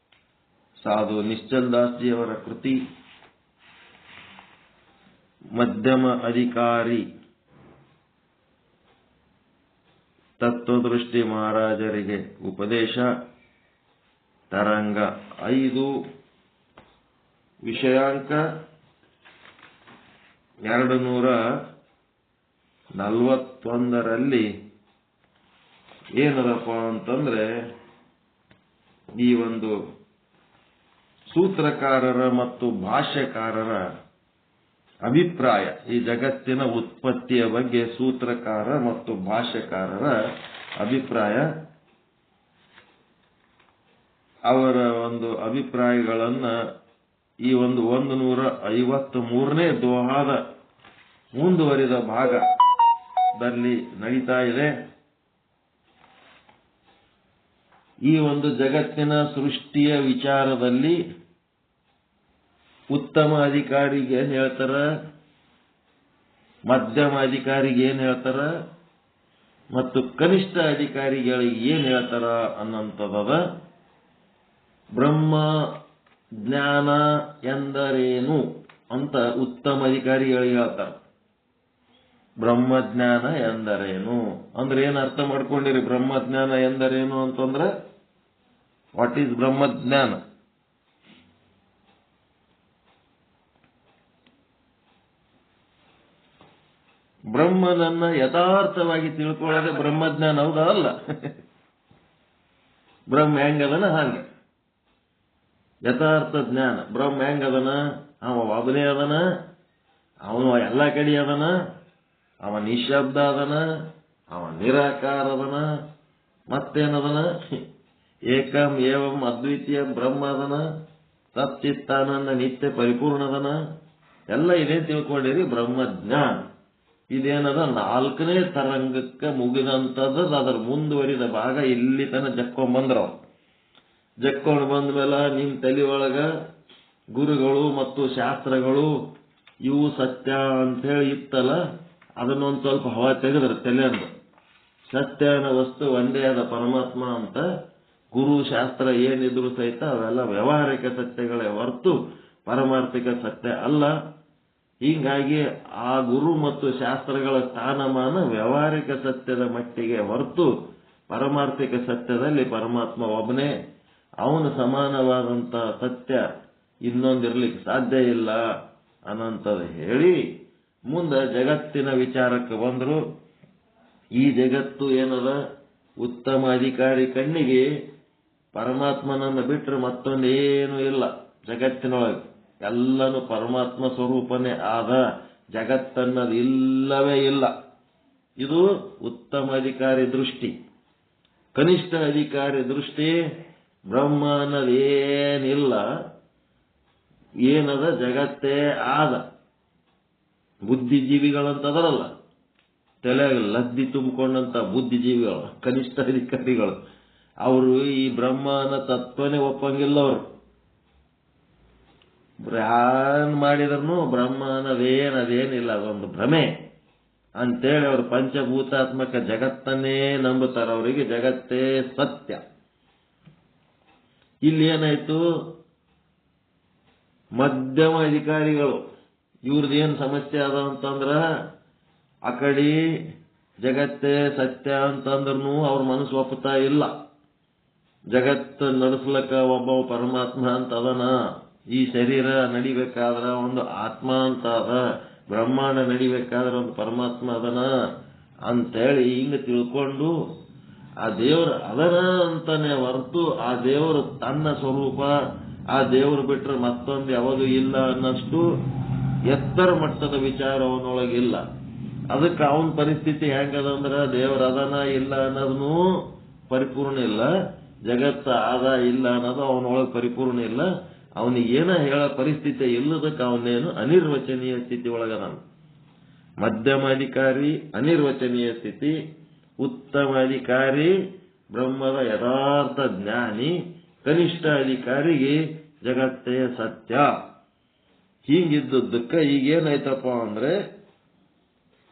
ಸಾಧು ನಿಶ್ಚಲ್ ದಾಸ್ಜಿಯವರ ಕೃತಿ. ಮಧ್ಯಮ ಅಧಿಕಾರಿ ತತ್ವದೃಷ್ಟಿ ಮಹಾರಾಜರಿಗೆ ಉಪದೇಶ, ತರಂಗ 5, ವಿಷಯಾಂಕ 241ರಲ್ಲಿ ಏನದಪ್ಪ ಅಂತಂದ್ರೆ, ಈ ಒಂದು ಸೂತ್ರಕಾರರ ಮತ್ತು ಭಾಷ್ಯಕಾರರ ಅಭಿಪ್ರಾಯ, ಈ ಜಗತ್ತಿನ ಉತ್ಪತ್ತಿಯ ಬಗ್ಗೆ ಸೂತ್ರಕಾರ ಮತ್ತು ಭಾಷ್ಯಕಾರರ ಅಭಿಪ್ರಾಯ, ಅವರ ಒಂದು ಅಭಿಪ್ರಾಯಗಳನ್ನ ಈ ಒಂದು 153ನೇ ದೋಹಾದ ಮುಂದುವರಿದ ಭಾಗದಲ್ಲಿ ನಡೀತಾ ಇದೆ. ಈ ಒಂದು ಜಗತ್ತಿನ ಸೃಷ್ಟಿಯ ವಿಚಾರದಲ್ಲಿ ಉತ್ತಮ ಅಧಿಕಾರಿಗೆ ಏನ್ ಹೇಳ್ತಾರ, ಮಧ್ಯಮ ಅಧಿಕಾರಿಗೆ ಏನ್ ಹೇಳ್ತಾರ, ಮತ್ತು ಕನಿಷ್ಠ ಅಧಿಕಾರಿಗಳಿಗೆ ಏನ್ ಹೇಳ್ತಾರ ಅನ್ನಂಥದ. ಬ್ರಹ್ಮ ಜ್ಞಾನ ಎಂದರೇನು ಅಂತ ಉತ್ತಮ ಅಧಿಕಾರಿಗಳಿಗೆ ಹೇಳ್ತಾರ. ಬ್ರಹ್ಮಜ್ಞಾನ ಎಂದರೇನು ಅಂದ್ರೆ ಏನ್ ಅರ್ಥ ಮಾಡ್ಕೊಂಡಿರಿ? ಬ್ರಹ್ಮಜ್ಞಾನ ಎಂದರೇನು ಅಂತಂದ್ರೆ, ವಾಟ್ ಈಸ್ ಬ್ರಹ್ಮಜ್ಞಾನ? ಬ್ರಹ್ಮನನ್ನ ಯಥಾರ್ಥವಾಗಿ ತಿಳ್ಕೊಳ್ಳೋದೇ ಬ್ರಹ್ಮಜ್ಞಾನ, ಹೌದಾ? ಅಲ್ಲ. ಬ್ರಹ್ಮ ಹೆಂಗದನ ಹಾಗೆ ಯಥಾರ್ಥ ಜ್ಞಾನ. ಬ್ರಹ್ಮ ಹೆಂಗದನ? ಅವ ಒಬ್ಬನೇ ಅದನ, ಅವನು ಎಲ್ಲ ಕಡೆ ಅದನ, ಅವ ನಿಶಬ್ದ ಅದನ, ಅವ ನಿರಾಕಾರ ಅದನ, ಮತ್ತೇನದನ? ಏಕಂ ಏವಂ ಅದ್ವಿತೀಯ ಬ್ರಹ್ಮ ಅದನ, ಸಚ್ಚಿತ್ತಾನಂದ ನಿತ್ಯ ಪರಿಪೂರ್ಣದನ. ಎಲ್ಲ ಇದೇ ತಿಳ್ಕೊಂಡಿರಿ ಬ್ರಹ್ಮಜ್ಞಾನ. ಇದೇನದ 4ನೇ ತರಂಗಕ್ಕೆ ಮುಗಿದಂಥದ್ದು. ಅದರ ಮುಂದುವರಿದ ಭಾಗ ಇಲ್ಲಿ ತನ ಜಕ್ಕೊಂಡ್ ಬಂದ್ರವ್. ಜಕ್ಕೊಂಡು ಬಂದ ಮೇಲೆ ನಿಮ್ ತಲೆ ಒಳಗ ಗುರುಗಳು ಮತ್ತು ಶಾಸ್ತ್ರಗಳು ಇವು ಸತ್ಯ ಅಂತ ಹೇಳಿ ಇತ್ತಲ್ಲ, ಅದನ್ನೊಂದು ಸ್ವಲ್ಪ ಹವಾ ತೆಗೆದ್ರ ತಲೆಯಂದು. ಸತ್ಯನ ವಸ್ತು ಒಂದೇ ಆದ ಪರಮಾತ್ಮ ಅಂತ. ಗುರು ಶಾಸ್ತ್ರ ಏನಿದ್ರು ಸಹಿತ ಅವೆಲ್ಲ ವ್ಯಾವಹಾರಿಕ ಸತ್ಯಗಳೇ ಹೊರತು ಪಾರಮಾರ್ಥಿಕ ಸತ್ಯ ಅಲ್ಲ. ಹೀಗಾಗಿ ಆ ಗುರು ಮತ್ತು ಶಾಸ್ತ್ರಗಳ ಸ್ಥಾನಮಾನ ವ್ಯಾವಹಾರಿಕ ಸತ್ಯದ ಮಟ್ಟಿಗೆ ಹೊರತು ಪಾರಮಾರ್ಥಿಕ ಸತ್ಯದಲ್ಲಿ ಪರಮಾತ್ಮ ಒಬ್ಬನೇ, ಅವನು ಸಮಾನವಾದಂತ ಸತ್ಯ ಇನ್ನೊಂದಿರ್ಲಿಕ್ಕೆ ಸಾಧ್ಯ ಇಲ್ಲ ಅನ್ನಂಥದ್ದು ಹೇಳಿ ಮುಂದೆ ಜಗತ್ತಿನ ವಿಚಾರಕ್ಕೆ ಬಂದ್ರು. ಈ ಜಗತ್ತು ಏನದ? ಉತ್ತಮ ಅಧಿಕಾರಿ ಕಣ್ಣಿಗೆ ಪರಮಾತ್ಮನನ್ನು ಬಿಟ್ಟರೆ ಮತ್ತೊಂದೇನು ಇಲ್ಲ ಜಗತ್ತಿನೊಳಗೆ. ಎಲ್ಲನೂ ಪರಮಾತ್ಮ ಸ್ವರೂಪನೇ ಆದ, ಜಗತ್ತನ್ನದು ಇಲ್ಲವೇ ಇಲ್ಲ. ಇದು ಉತ್ತಮ ಅಧಿಕಾರಿ ದೃಷ್ಟಿ. ಕನಿಷ್ಠ ಅಧಿಕಾರಿ ದೃಷ್ಟಿ, ಬ್ರಹ್ಮ ಅನ್ನೋದೇನಿಲ್ಲ, ಏನದ? ಜಗತ್ತೇ ಆದ. ಬುದ್ಧಿಜೀವಿಗಳಂತದರಲ್ಲ, ತಲೆ ಲದ್ದಿ ತುಂಬಿಕೊಂಡಂತ ಬುದ್ಧಿಜೀವಿಗಳು, ಕನಿಷ್ಠ ಅಧಿಕಾರಿಗಳು, ಅವರು ಈ ಬ್ರಹ್ಮನ ತತ್ವನೇ ಒಪ್ಪಂಗಿಲ್ಲ. ಅವರು ಯಾನ್ ಮಾಡಿದ್ರು ಬ್ರಹ್ಮನದೇನದೇನಿಲ್ಲ, ಅದೊಂದು ಭ್ರಮೆ ಅಂತೇಳಿ ಅವರು ಪಂಚಭೂತಾತ್ಮಕ ಜಗತ್ತನ್ನೇ ನಂಬುತ್ತಾರೆ. ಅವರಿಗೆ ಜಗತ್ತೇ ಸತ್ಯ. ಇಲ್ಲಿ ಏನಾಯ್ತು, ಮಧ್ಯಮ ಅಧಿಕಾರಿಗಳು ಇವ್ರದ್ದೇನು ಸಮಸ್ಯೆ ಅದ ಅಂತಂದ್ರ, ಆ ಕಡೆ ಜಗತ್ತೇ ಸತ್ಯ ಅಂತಂದ್ರೂ ಅವ್ರ ಮನಸ್ಸು ಒಪ್ಪುತ್ತಾ ಇಲ್ಲ. ಜಗತ್ತು ನಡೆಸ್ಲಕ್ಕ ಒಬ್ಬ ಪರಮಾತ್ಮ ಅಂತ ಅದನ, ಈ ಶರೀರ ನಡಿಬೇಕಾದ್ರ ಒಂದು ಆತ್ಮ ಅಂತ ಅದ, ಬ್ರಹ್ಮಾಂಡ ನಡಿಬೇಕಾದ್ರೆ ಒಂದು ಪರಮಾತ್ಮ ಅದನ ಅಂತೇಳಿ ಹಿಂಗ ತಿಳ್ಕೊಂಡು ಆ ದೇವರು ಅದನ ಅಂತಾನೆ ಹೊರತು ಆ ದೇವರು ತನ್ನ ಸ್ವರೂಪ, ಆ ದೇವರು ಬಿಟ್ರೆ ಮತ್ತೊಂದು ಯಾವುದು ಇಲ್ಲ ಅನ್ನಷ್ಟು ಎತ್ತರ ಮಟ್ಟದ ವಿಚಾರ ಅವನೊಳಗಿಲ್ಲ. ಅದಕ್ಕೆ ಅವನ ಪರಿಸ್ಥಿತಿ ಹೆಂಗದಂದ್ರ ದೇವರ ಅದನ ಇಲ್ಲ ಅನ್ನೋದನ್ನು ಪರಿಪೂರ್ಣ ಇಲ್ಲ, ಜಗತ್ತ ಆದ ಇಲ್ಲ ಅನ್ನೋದು ಅವನೊಳಗೆ ಪರಿಪೂರ್ಣ ಇಲ್ಲ. ಅವನಿಗೆ ಏನ ಹೇಳೋ ಪರಿಸ್ಥಿತಿ ಇಲ್ಲದಕ್ಕೆ ಅವನೇನು ಅನಿರ್ವಚನೀಯ ಸ್ಥಿತಿ ಒಳಗದ. ಮಧ್ಯಮ ಅಧಿಕಾರಿ ಅನಿರ್ವಚನೀಯ ಸ್ಥಿತಿ, ಉತ್ತಮ ಅಧಿಕಾರಿ ಬ್ರಹ್ಮದ ಯಥಾರ್ಥ ಜ್ಞಾನಿ, ಕನಿಷ್ಠ ಅಧಿಕಾರಿಗೆ ಜಗತ್ತೇ ಸತ್ಯ. ಹೀಗಿದ್ದದ್ದಕ್ಕೆ ಈಗೇನಾಯ್ತಪ್ಪ ಅಂದ್ರೆ,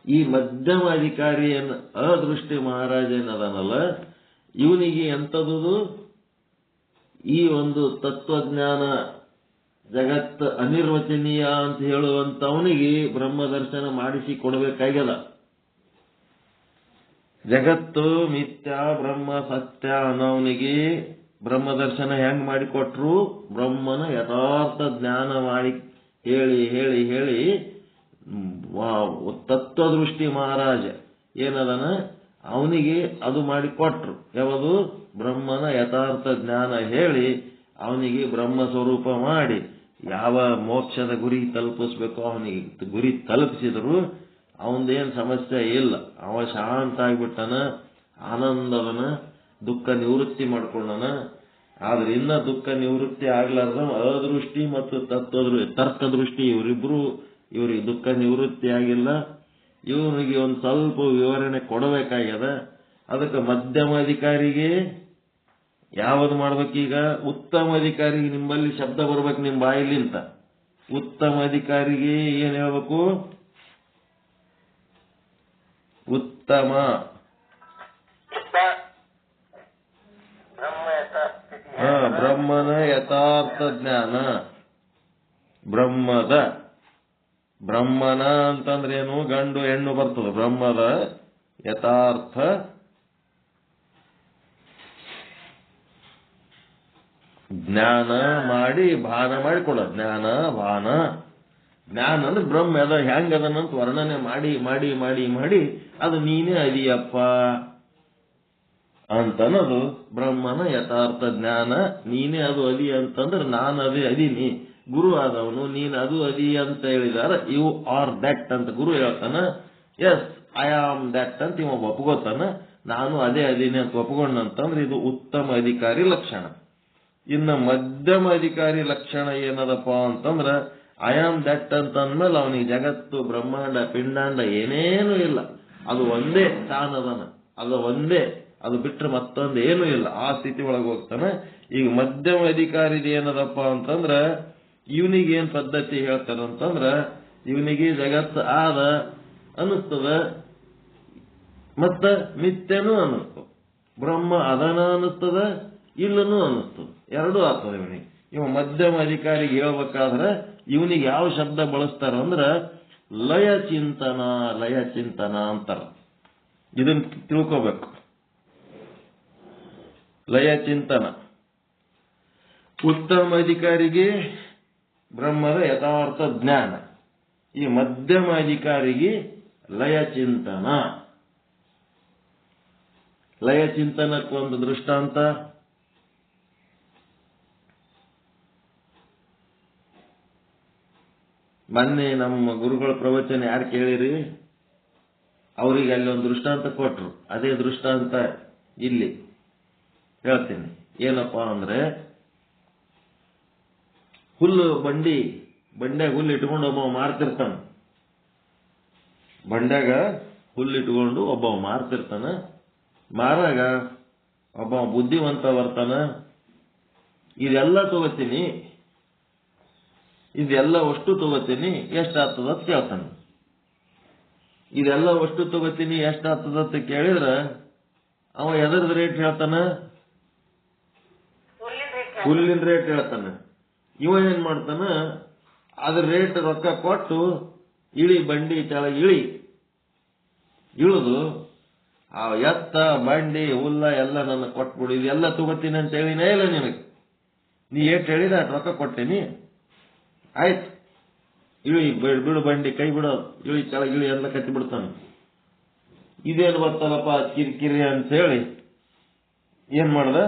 ಈ ಮಧ್ಯಮ ಅಧಿಕಾರಿಯನ್ನು ಅದೃಷ್ಟಿ ಮಹಾರಾಜ ಏನದನಲ್ಲ, ಇವನಿಗೆ ಎಂಥದ್ದು ಈ ಒಂದು ತತ್ವಜ್ಞಾನ ಜಗತ್ತು ಅನಿರ್ವಚನೀಯ ಅಂತ ಹೇಳುವಂತವನಿಗೆ ಬ್ರಹ್ಮದರ್ಶನ ಮಾಡಿಸಿ ಕೊಡಬೇಕಾಗ್ಯದ. ಜಗತ್ತು ಮಿಥ್ಯಾ ಬ್ರಹ್ಮ ಸತ್ಯ ಅನ್ನೋವನಿಗೆ ಬ್ರಹ್ಮದರ್ಶನ ಹೆಂಗ್ ಮಾಡಿಕೊಟ್ರು, ಬ್ರಹ್ಮನ ಯಥಾರ್ಥ ಜ್ಞಾನ ಮಾಡಿ ಹೇಳಿ ಹೇಳಿ ಹೇಳಿ ತತ್ವದೃಷ್ಟಿ ಮಹಾರಾಜ ಏನದನ ಅವನಿಗೆ ಅದು ಮಾಡಿಕೊಟ್ರು. ಯಾವುದು, ಬ್ರಹ್ಮನ ಯಥಾರ್ಥ ಜ್ಞಾನ ಹೇಳಿ ಅವನಿಗೆ ಬ್ರಹ್ಮ ಸ್ವರೂಪ ಮಾಡಿ ಯಾವ ಮೋಕ್ಷದ ಗುರಿ ತಲುಪಿಸ್ಬೇಕೋ ಅವನಿಗೆ ಗುರಿ ತಲುಪಿಸಿದ್ರು ಅವನದೇನು ಸಮಸ್ಯೆ ಇಲ್ಲ. ಅವ ಶಾಂತ ಆಗ್ಬಿಟ್ಟನ, ಆನಂದವನ, ದುಃಖ ನಿವೃತ್ತಿ ಮಾಡ್ಕೊಂಡನ. ಆದ್ರೆ ಇನ್ನ ದುಃಖ ನಿವೃತ್ತಿ ಆಗ್ಲಾರ್ದ ಅದೃಷ್ಟಿ ಮತ್ತು ತರ್ಕದೃಷ್ಟಿ ಇವ್ರಿಗೆ ದುಃಖ ನಿವೃತ್ತಿ ಆಗಿಲ್ಲ. ಇವನಿಗೆ ಒಂದು ಸ್ವಲ್ಪ ವಿವರಣೆ ಕೊಡಬೇಕಾಗ್ಯದ. ಅದಕ್ಕೆ ಮಧ್ಯಮ ಅಧಿಕಾರಿಗೆ ಯಾವುದು ಮಾಡ್ಬೇಕೀಗ, ಉತ್ತಮ ಅಧಿಕಾರಿಗೆ ನಿಮ್ಮಲ್ಲಿ ಶಬ್ದ ಬರ್ಬೇಕು ನಿಮ್ಮ ಬಾಯಿಲಿಂತ. ಉತ್ತಮ ಅಧಿಕಾರಿಗೆ ಏನ್ ಹೇಳ್ಬೇಕು, ಉತ್ತಮ ಬ್ರಹ್ಮನ ಯಥಾರ್ಥ ಜ್ಞಾನ. ಬ್ರಹ್ಮನ ಅಂತಂದ್ರೇನು, ಗಂಡು ಹೆಣ್ಣು ಬರ್ತದೆ. ಬ್ರಹ್ಮದ ಯಥಾರ್ಥ ಜ್ಞಾನ ಮಾಡಿ ಭಾನ ಮಾಡಿಕೊಡ. ಜ್ಞಾನ ಅಂದ್ರೆ ಬ್ರಹ್ಮ ಅದ ಹೆಂಗದನಂತ ವರ್ಣನೆ ಮಾಡಿ ಮಾಡಿ ಮಾಡಿ ಮಾಡಿ ಅದು ನೀನೇ ಅದಿಯಪ್ಪ ಅಂತನ್ನೋದು ಬ್ರಹ್ಮನ ಯಥಾರ್ಥ ಜ್ಞಾನ. ನೀನೇ ಅದು ಅದಿ ಅಂತಂದ್ರೆ ನಾನು ಅದೇ ಅದೀನಿ, ಗುರು ಆದವನು ನೀನು ಅದು ಅದಿ ಅಂತ ಹೇಳಿದಾರ. ಯು ಆರ್ ದಟ್ ಅಂತ ಗುರು ಹೇಳ್ತಾನ. ಎಸ್ ಐ ಆಮ್ ದಟ್ ಅಂತ ಇವ ಒಪ್ಕೋತಾನ. ನಾನು ಅದೇ ಅದೀನಿ ಅಂತ ಒಪ್ಕೊಂಡಂತಂದ್ರೆ ಇದು ಉತ್ತಮ ಅಧಿಕಾರಿ ಲಕ್ಷಣ. ಇನ್ನು ಮಧ್ಯಮ ಅಧಿಕಾರಿ ಲಕ್ಷಣ ಏನದಪ್ಪ ಅಂತಂದ್ರ, ಐ ಆಮ್ ದಟ್ ಅಂತ ಅಂದ್ಮೇಲೆ ಅವನಿಗೆ ಜಗತ್ತು ಬ್ರಹ್ಮಾಂಡ ಪಿಂಡಾಂಡ ಏನೇನು ಇಲ್ಲ, ಅದು ಒಂದೇ ತಾನದನ, ಅದು ಒಂದೇ, ಅದು ಬಿಟ್ಟರೆ ಮತ್ತೊಂದು ಏನೂ ಇಲ್ಲ. ಆ ಸ್ಥಿತಿ ಒಳಗೆ ಹೋಗ್ತಾನೆ. ಈಗ ಮಧ್ಯಮ ಅಧಿಕಾರಿದ ಏನದಪ್ಪ ಅಂತಂದ್ರ, ಇವನಿಗೇನ್ ಪದ್ಧತಿ ಹೇಳ್ತಾರಂತಂದ್ರ, ಇವನಿಗೆ ಜಗತ್ತು ಆದ ಅನ್ನಿಸ್ತದ, ಮತ್ತ ಮಿಥ್ಯನೂ ಅನ್ನಿಸ್ತದ, ಬ್ರಹ್ಮ ಅದನ ಅನ್ನಿಸ್ತದ, ಇಲ್ಲನೂ ಅನ್ನಿಸ್ತದ, ಎರಡೂ ಆಗ್ತದೆ ಇವನಿಗೆ. ಇವ ಮಧ್ಯಮ ಅಧಿಕಾರಿಗೆ ಹೇಳ್ಬೇಕಾದ್ರೆ ಇವನಿಗೆ ಯಾವ ಶಬ್ದ ಬಳಸ್ತಾರ ಅಂದ್ರ ಲಯ ಚಿಂತನ ಅಂತಾರ. ಇದನ್ನ ತಿಳ್ಕೋಬೇಕು. ಲಯ ಚಿಂತನ. ಉತ್ತಮ ಅಧಿಕಾರಿಗೆ ಬ್ರಹ್ಮದ ಯಥಾರ್ಥ ಜ್ಞಾನ, ಈ ಮಧ್ಯಮ ಅಧಿಕಾರಿಗೆ ಲಯ ಚಿಂತನ. ಲಯ ಚಿಂತನಕ್ಕೊಂದು ದೃಷ್ಟಾಂತ, ಮೊನ್ನೆ ನಮ್ಮ ಗುರುಗಳ ಪ್ರವಚನ ಯಾರು ಕೇಳಿರಿ, ಅವರಿಗೆ ಅಲ್ಲಿ ಒಂದು ದೃಷ್ಟಾಂತ ಕೊಟ್ರು. ಅದೇ ದೃಷ್ಟಾಂತ ಇಲ್ಲಿ ಹೇಳ್ತೀನಿ. ಏನಪ್ಪಾ ಅಂದ್ರೆ, ಹುಲ್ಲು ಬಂಡ್ಯಾಗ ಹುಲ್ಲು ಇಟ್ಕೊಂಡು ಒಬ್ಬ ಮಾರ್ತಿರ್ತಾನ. ಬಂಡ್ಯಾಗ ಹುಲ್ಲಿಟ್ಕೊಂಡು ಒಬ್ಬ ಮಾರ್ತಿರ್ತಾನ. ಮಾರಾಗ ಒಬ್ಬ ಬುದ್ಧಿವಂತ ಬರ್ತಾನ. ಇದೆಲ್ಲ ತಗೋತೀನಿ, ಇದೆಲ್ಲ ಅಷ್ಟು ತಗೋತೀನಿ, ಎಷ್ಟಾಗ್ತದ ಅಂತ ಕೇಳ್ತಾನ. ಇದೆಲ್ಲ ಅಷ್ಟು ತಗೋತೀನಿ ಎಷ್ಟಾಗ್ತದ ಅಂತ ಕೇಳಿದ್ರ ಅವ ಎದರದ ರೇಟ್ ಹೇಳ್ತಾನ? ಹುಲ್ಲಿನ ರೇಟ್ ಹೇಳ್ತಾನ. ಇವ ಏನ್ ಮಾಡ್ತಾನ? ಅದ್ರ ರೇಟ್ ರೊಕ್ಕ ಕೊಟ್ಟು ಇಳಿ, ಬಂಡಿ ಕೆಳಗೆ ಇಳಿದು ಆ ಎತ್ತ ಬಂಡಿ ಹುಲ್ಲ ಎಲ್ಲ ನನ್ನ ಕೊಟ್ಬಿಡು, ಇದೆಲ್ಲ ತಗೋತೀನಿ ಅಂತ ಹೇಳಿನೇ ಇಲ್ಲ ನಿನಗೆ. ನೀ ಏಟ್ ಹೇಳಿದ ಅಟ್ ರೊಕ್ಕ ಕೊಟ್ಟೇನಿ, ಆಯ್ತು ಇಳಿ, ಬಿಡು ಬಂಡಿ, ಕೈ ಬಿಡು, ಇಳಿ ಕೆಳಗೆ ಇಳಿ ಎಲ್ಲ ಕತ್ತಿ ಬಿಡ್ತಾನ. ಇದೇನು ಬರ್ತಲ್ಲಪ್ಪ ಕಿರಿಕಿರಿ ಅಂತ ಹೇಳಿ ಏನ್ ಮಾಡ್ದ?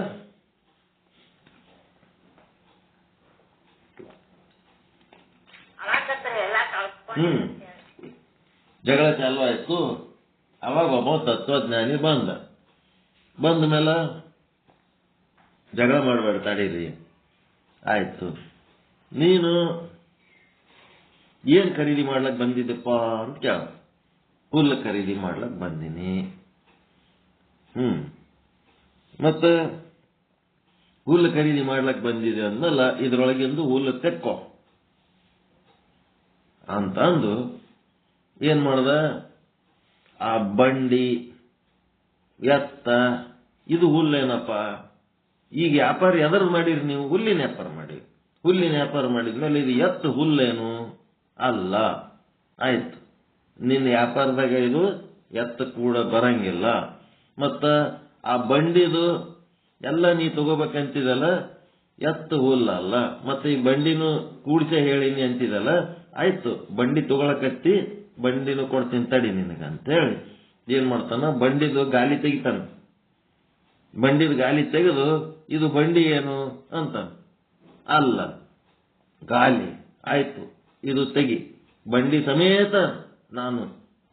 ಜಗಳ ಚಾಲು ಆಯ್ತು. ಅವಾಗ ಒಬ್ಬ ತತ್ವಜ್ಞಾನಿ ಬಂದ ಮೇಲೆ ಜಗಳ ಮಾಡಬೇಡ, ತಡೀರಿ, ಆಯ್ತು ನೀನು ಏನ್ ಖರೀದಿ ಮಾಡ್ಲಕ್ ಬಂದಿದ್ದಪ್ಪ ಅಂತ ಕೇಳ. ಹುಲ್ಲು ಖರೀದಿ ಮಾಡ್ಲಕ್ ಬಂದಿನಿ. ಮತ್ತೆ ಹುಲ್ಲು ಖರೀದಿ ಮಾಡ್ಲಕ್ ಬಂದಿದೆ ಅಂದಲ್ಲ, ಇದ್ರೊಳಗಿಂದು ಹುಲ್ಲು ತೆಕ್ಕೋ ಅಂತಂದು ಏನ್ ಮಾಡ್ದ? ಆ ಬಂಡಿ ಎತ್ತ ಇದು ಹುಲ್ಲೇನಪ್ಪ. ಈಗ ವ್ಯಾಪಾರ ಎದರ್ ಮಾಡಿರಿ ನೀವು? ಹುಲ್ಲಿನ ವ್ಯಾಪಾರ ಮಾಡಿರಿ. ಹುಲ್ಲಿನ ವ್ಯಾಪಾರ ಮಾಡಿದ್ಮೇಲೆ ಇದು ಎತ್ತು ಹುಲ್ಲೇನು ಅಲ್ಲ. ಆಯ್ತು, ನಿನ್ನ ವ್ಯಾಪಾರದಾಗ ಇದು ಎತ್ತ ಕೂಡ ಬರಂಗಿಲ್ಲ. ಮತ್ತ ಆ ಬಂಡಿದು ಎಲ್ಲ ನೀ ತಗೋಬೇಕಂತಿದಲ್ಲ, ಎತ್ತು ಹುಲ್ಲಲ್ಲ. ಮತ್ತೆ ಈ ಬಂಡಿನೂ ಕೂಡ್ಸೆ ಹೇಳಿನಿ ಅಂತಿದಲ್ಲ, ಆಯ್ತು ಬಂಡಿ ತಗೊಳಕತ್ತಿ, ಬಂಡಿನೂ ಕೊಡ್ತೀನಿ ತಡಿ ನಿನಗಂತ ಹೇಳಿ ಏನ್ ಮಾಡ್ತಾನ? ಬಂಡಿದು ಗಾಲಿ ತೆಗಿತಾನ. ಬಂಡಿದ ಗಾಲಿ ತೆಗೆದು ಇದು ಬಂಡಿ ಏನು ಅಂತ, ಅಲ್ಲ ಗಾಲಿ, ಆಯ್ತು ಇದು ತೆಗಿ, ಬಂಡಿ ಸಮೇತ ನಾನು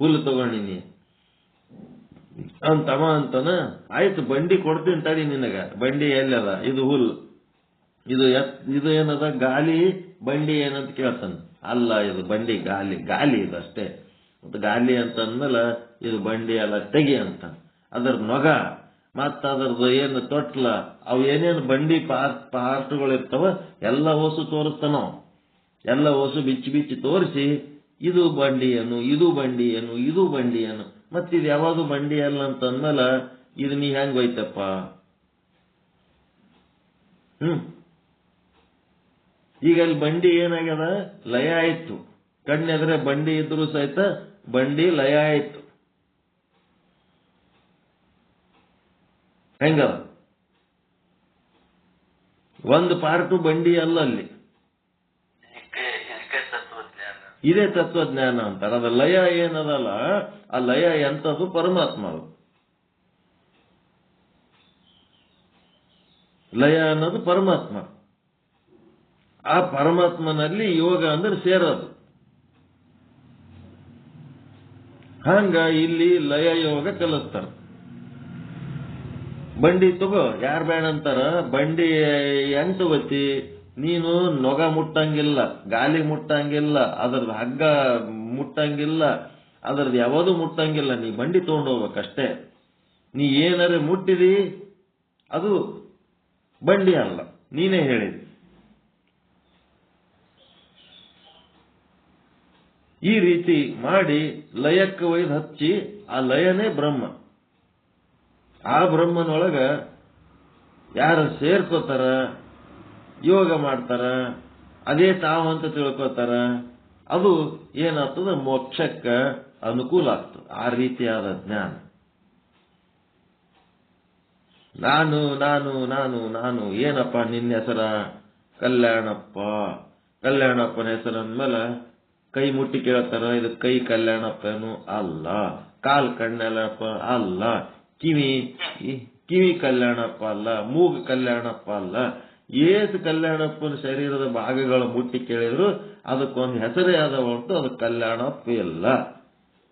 ಹುಲ್ಲು ತಗೊಂಡಿನಿ ಅಂತವ ಅಂತಾನ. ಆಯ್ತು ಬಂಡಿ ಕೊಡ್ತೀನಿ ತಡಿ ನಿನಗ, ಬಂಡಿ ಎಲ್ಲದ, ಇದು ಹುಲ್ಲು, ಇದು ಏನದ ಗಾಲಿ, ಬಂಡಿ ಏನಂತ ಕೇಳ್ತಾನ. ಅಲ್ಲ ಇದು ಬಂಡಿ ಗಾಲಿ ಇದು ಅಷ್ಟೇ. ಮತ್ತೆ ಗಾಲಿ ಅಂತ ಅಂದ್ಮೇಲೆ ಇದು ಬಂಡಿ ಅಲ್ಲ, ತೆಗಿ ಅಂತ. ಅದರ ನೊಗ ಮತ್ತ ಅದರದ್ದು ಏನು ತೊಟ್ಲ, ಅವು ಏನೇನು ಬಂಡಿ ಪಾರ್ಟ್ಗಳು ಇರ್ತಾವ ಎಲ್ಲ ಓಸು ತೋರಿಸ್ತಾನ. ಎಲ್ಲ ಓಸು ಬಿಚ್ಚಿ ತೋರಿಸಿ ಇದು ಬಂಡಿ ಏನು, ಇದು ಬಂಡಿ ಏನು, ಇದು ಬಂಡಿ ಏನು, ಮತ್ತಿದು ಯಾವುದು ಬಂಡಿ ಅಲ್ಲ ಅಂತ ಅಂದ್ಮೇಲೆ ಇದು ನೀ ಹೆಂಗ್ ಹೋಯ್ತಪ್ಪ? ಈಗ ಅಲ್ಲಿ ಬಂಡಿ ಏನಾಗ್ಯದ? ಲಯ ಆಯ್ತು. ಕಣ್ಣೆದ್ರೆ ಬಂಡಿ ಇದ್ರು ಸಹಿತ ಬಂಡಿ ಲಯ ಆಯ್ತು. ಹೆಂಗದ? ಒಂದು ಪಾರ್ಟು ಬಂಡಿ ಅಲ್ಲ ಅಲ್ಲಿ. ಇದೇ ತತ್ವಜ್ಞಾನ ಅಂತಾರೆ. ಅದ ಲಯ ಏನದಲ್ಲ, ಆ ಲಯ ಎಂಥದ್ದು? ಪರಮಾತ್ಮ. ಲಯ ಅನ್ನೋದು ಪರಮಾತ್ಮ. ಆ ಪರಮಾತ್ಮನಲ್ಲಿ ಯೋಗ ಅಂದ್ರೆ ಸೇರೋದು. ಹಂಗ ಇಲ್ಲಿ ಲಯ ಯೋಗ ಕಲಿಸ್ತಾರ. ಬಂಡಿ ತಗೋ, ಯಾರು ಬೇಡ ಅಂತಾರ? ಬಂಡಿ ಹೆಂಗ್ ತಗೋತಿ ನೀನು? ನೊಗ ಮುಟ್ಟಂಗಿಲ್ಲ, ಗಾಲಿ ಮುಟ್ಟಂಗಿಲ್ಲ, ಅದ್ರದ್ದು ಹಗ್ಗ ಮುಟ್ಟಂಗಿಲ್ಲ, ಅದ್ರದ್ದು ಯಾವುದು ಮುಟ್ಟಂಗಿಲ್ಲ. ನೀ ಬಂಡಿ ತಗೊಂಡೋಗ್ಬೇಕಷ್ಟೇ. ನೀ ಏನಾರ ಮುಟ್ಟಿದಿ ಅದು ಬಂಡಿ ಅಲ್ಲ, ನೀನೇ ಹೇಳಿದಿ. ಈ ರೀತಿ ಮಾಡಿ ಲಯಕ್ಕೆ ಒಯ್ದು ಹಚ್ಚಿ, ಆ ಲಯನೇ ಬ್ರಹ್ಮ. ಆ ಬ್ರಹ್ಮನೊಳಗ ಯಾರು ಸೇರ್ಕೋತಾರ, ಯೋಗ ಮಾಡ್ತಾರ, ಅದೇ ತಾವಂತ ತಿಳ್ಕೋತಾರ, ಅದು ಏನಾಗ್ತದ? ಮೋಕ್ಷಕ್ಕ ಅನುಕೂಲ ಆಗ್ತದೆ. ಆ ರೀತಿಯಾದ ಜ್ಞಾನ. ನಾನು ನಾನು ನಾನು ನಾನು ಏನಪ್ಪ ನಿನ್ನ ಹೆಸರ? ಕಲ್ಯಾಣಪ್ಪ. ಕಲ್ಯಾಣಪ್ಪನ ಹೆಸರು ಅಂದ್ಮೇಲೆ ಕೈ ಮುಟ್ಟಿ ಕೇಳ್ತಾರ, ಇದು ಕೈ ಕಲ್ಯಾಣಪ್ಪನು ಅಲ್ಲ, ಕಾಲ್ ಕಲ್ಯಾಣಪ್ಪ ಅಲ್ಲ, ಕಿವಿ ಕಲ್ಯಾಣಪ್ಪ ಅಲ್ಲ, ಮೂಗು ಕಲ್ಯಾಣಪ್ಪ ಅಲ್ಲ. ಏಸು ಕಲ್ಯಾಣಪ್ಪನ ಶರೀರದ ಭಾಗಗಳು ಮುಟ್ಟಿ ಕೇಳಿದ್ರು ಅದಕ್ಕೊಂದು ಹೆಸರೇ ಆದ ಹೊರತು ಅದು ಕಲ್ಯಾಣಪ್ಪ ಇಲ್ಲ.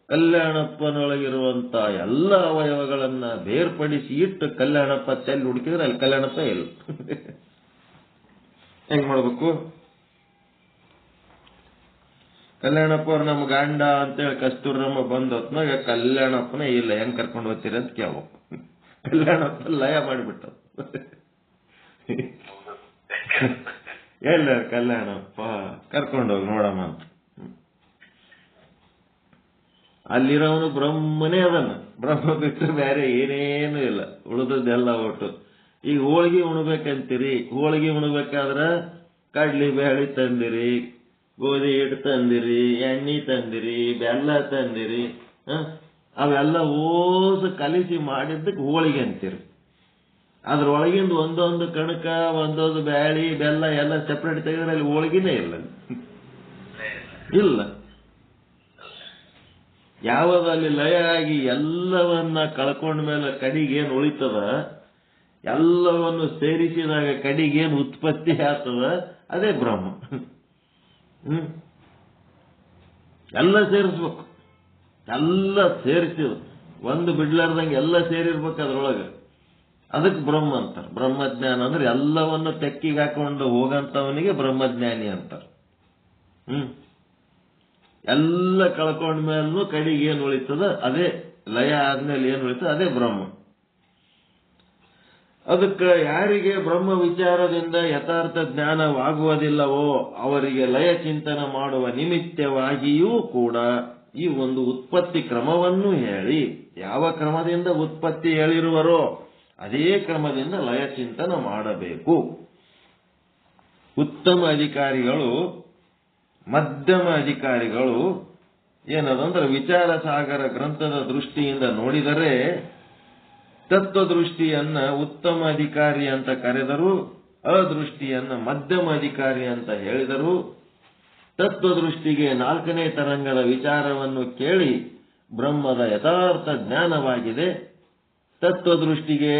ಕಲ್ಯಾಣಪ್ಪನೊಳಗಿರುವಂತ ಎಲ್ಲ ಅವಯವಗಳನ್ನ ಬೇರ್ಪಡಿಸಿ ಇಟ್ಟು ಕಲ್ಯಾಣಪ್ಪ ಚೆಲ್ಲಿ ಹುಡುಕಿದ್ರೆ ಅಲ್ಲಿ ಕಲ್ಯಾಣಪ್ಪ ಇಲ್ಲ. ಹೆಂಗ್ ಮಾಡ್ಬೇಕು? ಕಲ್ಯಾಣಪ್ಪ ಅವ್ರು ನಮ್ಮ ಗಂಡ ಅಂತೇಳಿ ಕಸ್ತೂರಮ್ಮ ಬಂದ ಹೊತ್ನಾಗ ಕಲ್ಯಾಣಪ್ಪನೇ ಇಲ್ಲ, ಹೆಂಗ್ ಕರ್ಕೊಂಡು ಹೋಗ್ತೀರಿ ಅಂತ ಕೇಳ್ಬೇಕು. ಕಲ್ಯಾಣಪ್ಪ ಲಯ ಮಾಡಿಬಿಟ್ಟ. ಎಲ್ಲ ಕಲ್ಯಾಣಪ್ಪ ಕರ್ಕೊಂಡೋಗಿ ನೋಡಮ್ಮ ಅಂತ. ಅಲ್ಲಿರೋನು ಬ್ರಹ್ಮನೇ ಅದನ್ನ, ಬ್ರಹ್ಮ ಬಿಟ್ಟು ಬೇರೆ ಏನೇನು ಇಲ್ಲ, ಉಳಿದದ್ದೆಲ್ಲ ಒಟ್ಟು. ಈಗ ಹೋಳಿಗೆ ಉಣ್ಬೇಕಂತೀರಿ, ಹೋಳಿಗೆ ಉಣ್ಬೇಕಾದ್ರ ಕಡ್ಲಿ ಬೇಳೆ ತಂದಿರಿ, ಗೋಧಿ ಹಿಟ್ಟು ತಂದಿರಿ, ಎಣ್ಣೆ ತಂದಿರಿ, ಬೆಲ್ಲ ತಂದಿರಿ, ಅವೆಲ್ಲ ಓಸು ಕಲಿಸಿ ಮಾಡಿದ್ದಕ್ಕೆ ಹೋಳಿಗೆ ಅಂತೀರಿ. ಅದ್ರೊಳಗಿಂದ ಒಂದೊಂದು ಕಣಕ, ಒಂದೊಂದು ಬ್ಯಾಳಿ, ಬೆಲ್ಲ ಎಲ್ಲ ಸೆಪರೇಟ್ ತೆಗೆದ್ರೆ ಅಲ್ಲಿ ಹೋಳಿಗೆನೇ ಇಲ್ಲ. ಇಲ್ಲ, ಯಾವದಲ್ಲಿ ಲಯ ಆಗಿ ಎಲ್ಲವನ್ನ ಕಳ್ಕೊಂಡ ಮೇಲೆ ಕಡಿಗೇನು ಉಳಿತದ, ಎಲ್ಲವನ್ನು ಸೇರಿಸಿದಾಗ ಕಡಿಗೇನು ಉತ್ಪತ್ತಿ ಆಗ್ತದ, ಅದೇ ಬ್ರಹ್ಮ. ಎಲ್ಲ ಸೇರಿಸ್ಬೇಕು, ಎಲ್ಲ ಸೇರಿಸಿದ ಒಂದು ಬಿಡ್ಲಾರ್ದಂಗೆ ಎಲ್ಲ ಸೇರಿರ್ಬೇಕು ಅದ್ರೊಳಗೆ. ಅದಕ್ಕೆ ಬ್ರಹ್ಮ ಅಂತಾರೆ. ಬ್ರಹ್ಮಜ್ಞಾನ ಅಂದ್ರೆ ಎಲ್ಲವನ್ನು ತೆಕ್ಕಿಗೆ ಹಾಕೊಂಡು ಹೋಗಂತವನಿಗೆ ಬ್ರಹ್ಮಜ್ಞಾನಿ ಅಂತಾರೆ. ಎಲ್ಲ ಕಳ್ಕೊಂಡ ಮೇಲೂ ಕಡಿಗೆ ಏನು ಉಳಿತದ, ಅದೇ ಲಯ ಆದ್ಮೇಲೆ ಏನು ಉಳಿತದ, ಅದೇ ಬ್ರಹ್ಮ. ಅದಕ್ಕೆ ಯಾರಿಗೆ ಬ್ರಹ್ಮ ವಿಚಾರದಿಂದ ಯಥಾರ್ಥ ಜ್ಞಾನವಾಗುವುದಿಲ್ಲವೋ ಅವರಿಗೆ ಲಯ ಚಿಂತನೆ ಮಾಡುವ ನಿಮಿತ್ತವಾಗಿಯೂ ಕೂಡ ಈ ಒಂದು ಉತ್ಪತ್ತಿ ಕ್ರಮವನ್ನು ಹೇಳಿ, ಯಾವ ಕ್ರಮದಿಂದ ಉತ್ಪತ್ತಿ ಹೇಳಿರುವರೋ ಅದೇ ಕ್ರಮದಿಂದ ಲಯ ಚಿಂತನೆ ಮಾಡಬೇಕು. ಉತ್ತಮ ಅಧಿಕಾರಿಗಳು, ಮಧ್ಯಮ ಅಧಿಕಾರಿಗಳು ಏನದಂದ್ರೆ ವಿಚಾರ ಸಾಗರ ಗ್ರಂಥದ ದೃಷ್ಟಿಯಿಂದ ನೋಡಿದರೆ ತತ್ವದೃಷ್ಟಿಯನ್ನ ಉತ್ತಮ ಅಧಿಕಾರಿ ಅಂತ ಕರೆದರು, ಅದೃಷ್ಟಿಯನ್ನ ಮಧ್ಯಮ ಅಧಿಕಾರಿ ಅಂತ ಹೇಳಿದರು. ತತ್ವದೃಷ್ಟಿಗೆ 4ನೇ ತರಂಗದ ವಿಚಾರವನ್ನು ಕೇಳಿ ಬ್ರಹ್ಮದ ಯಥಾರ್ಥ ಜ್ಞಾನವಾಗಿದೆ. ತತ್ವದೃಷ್ಟಿಗೆ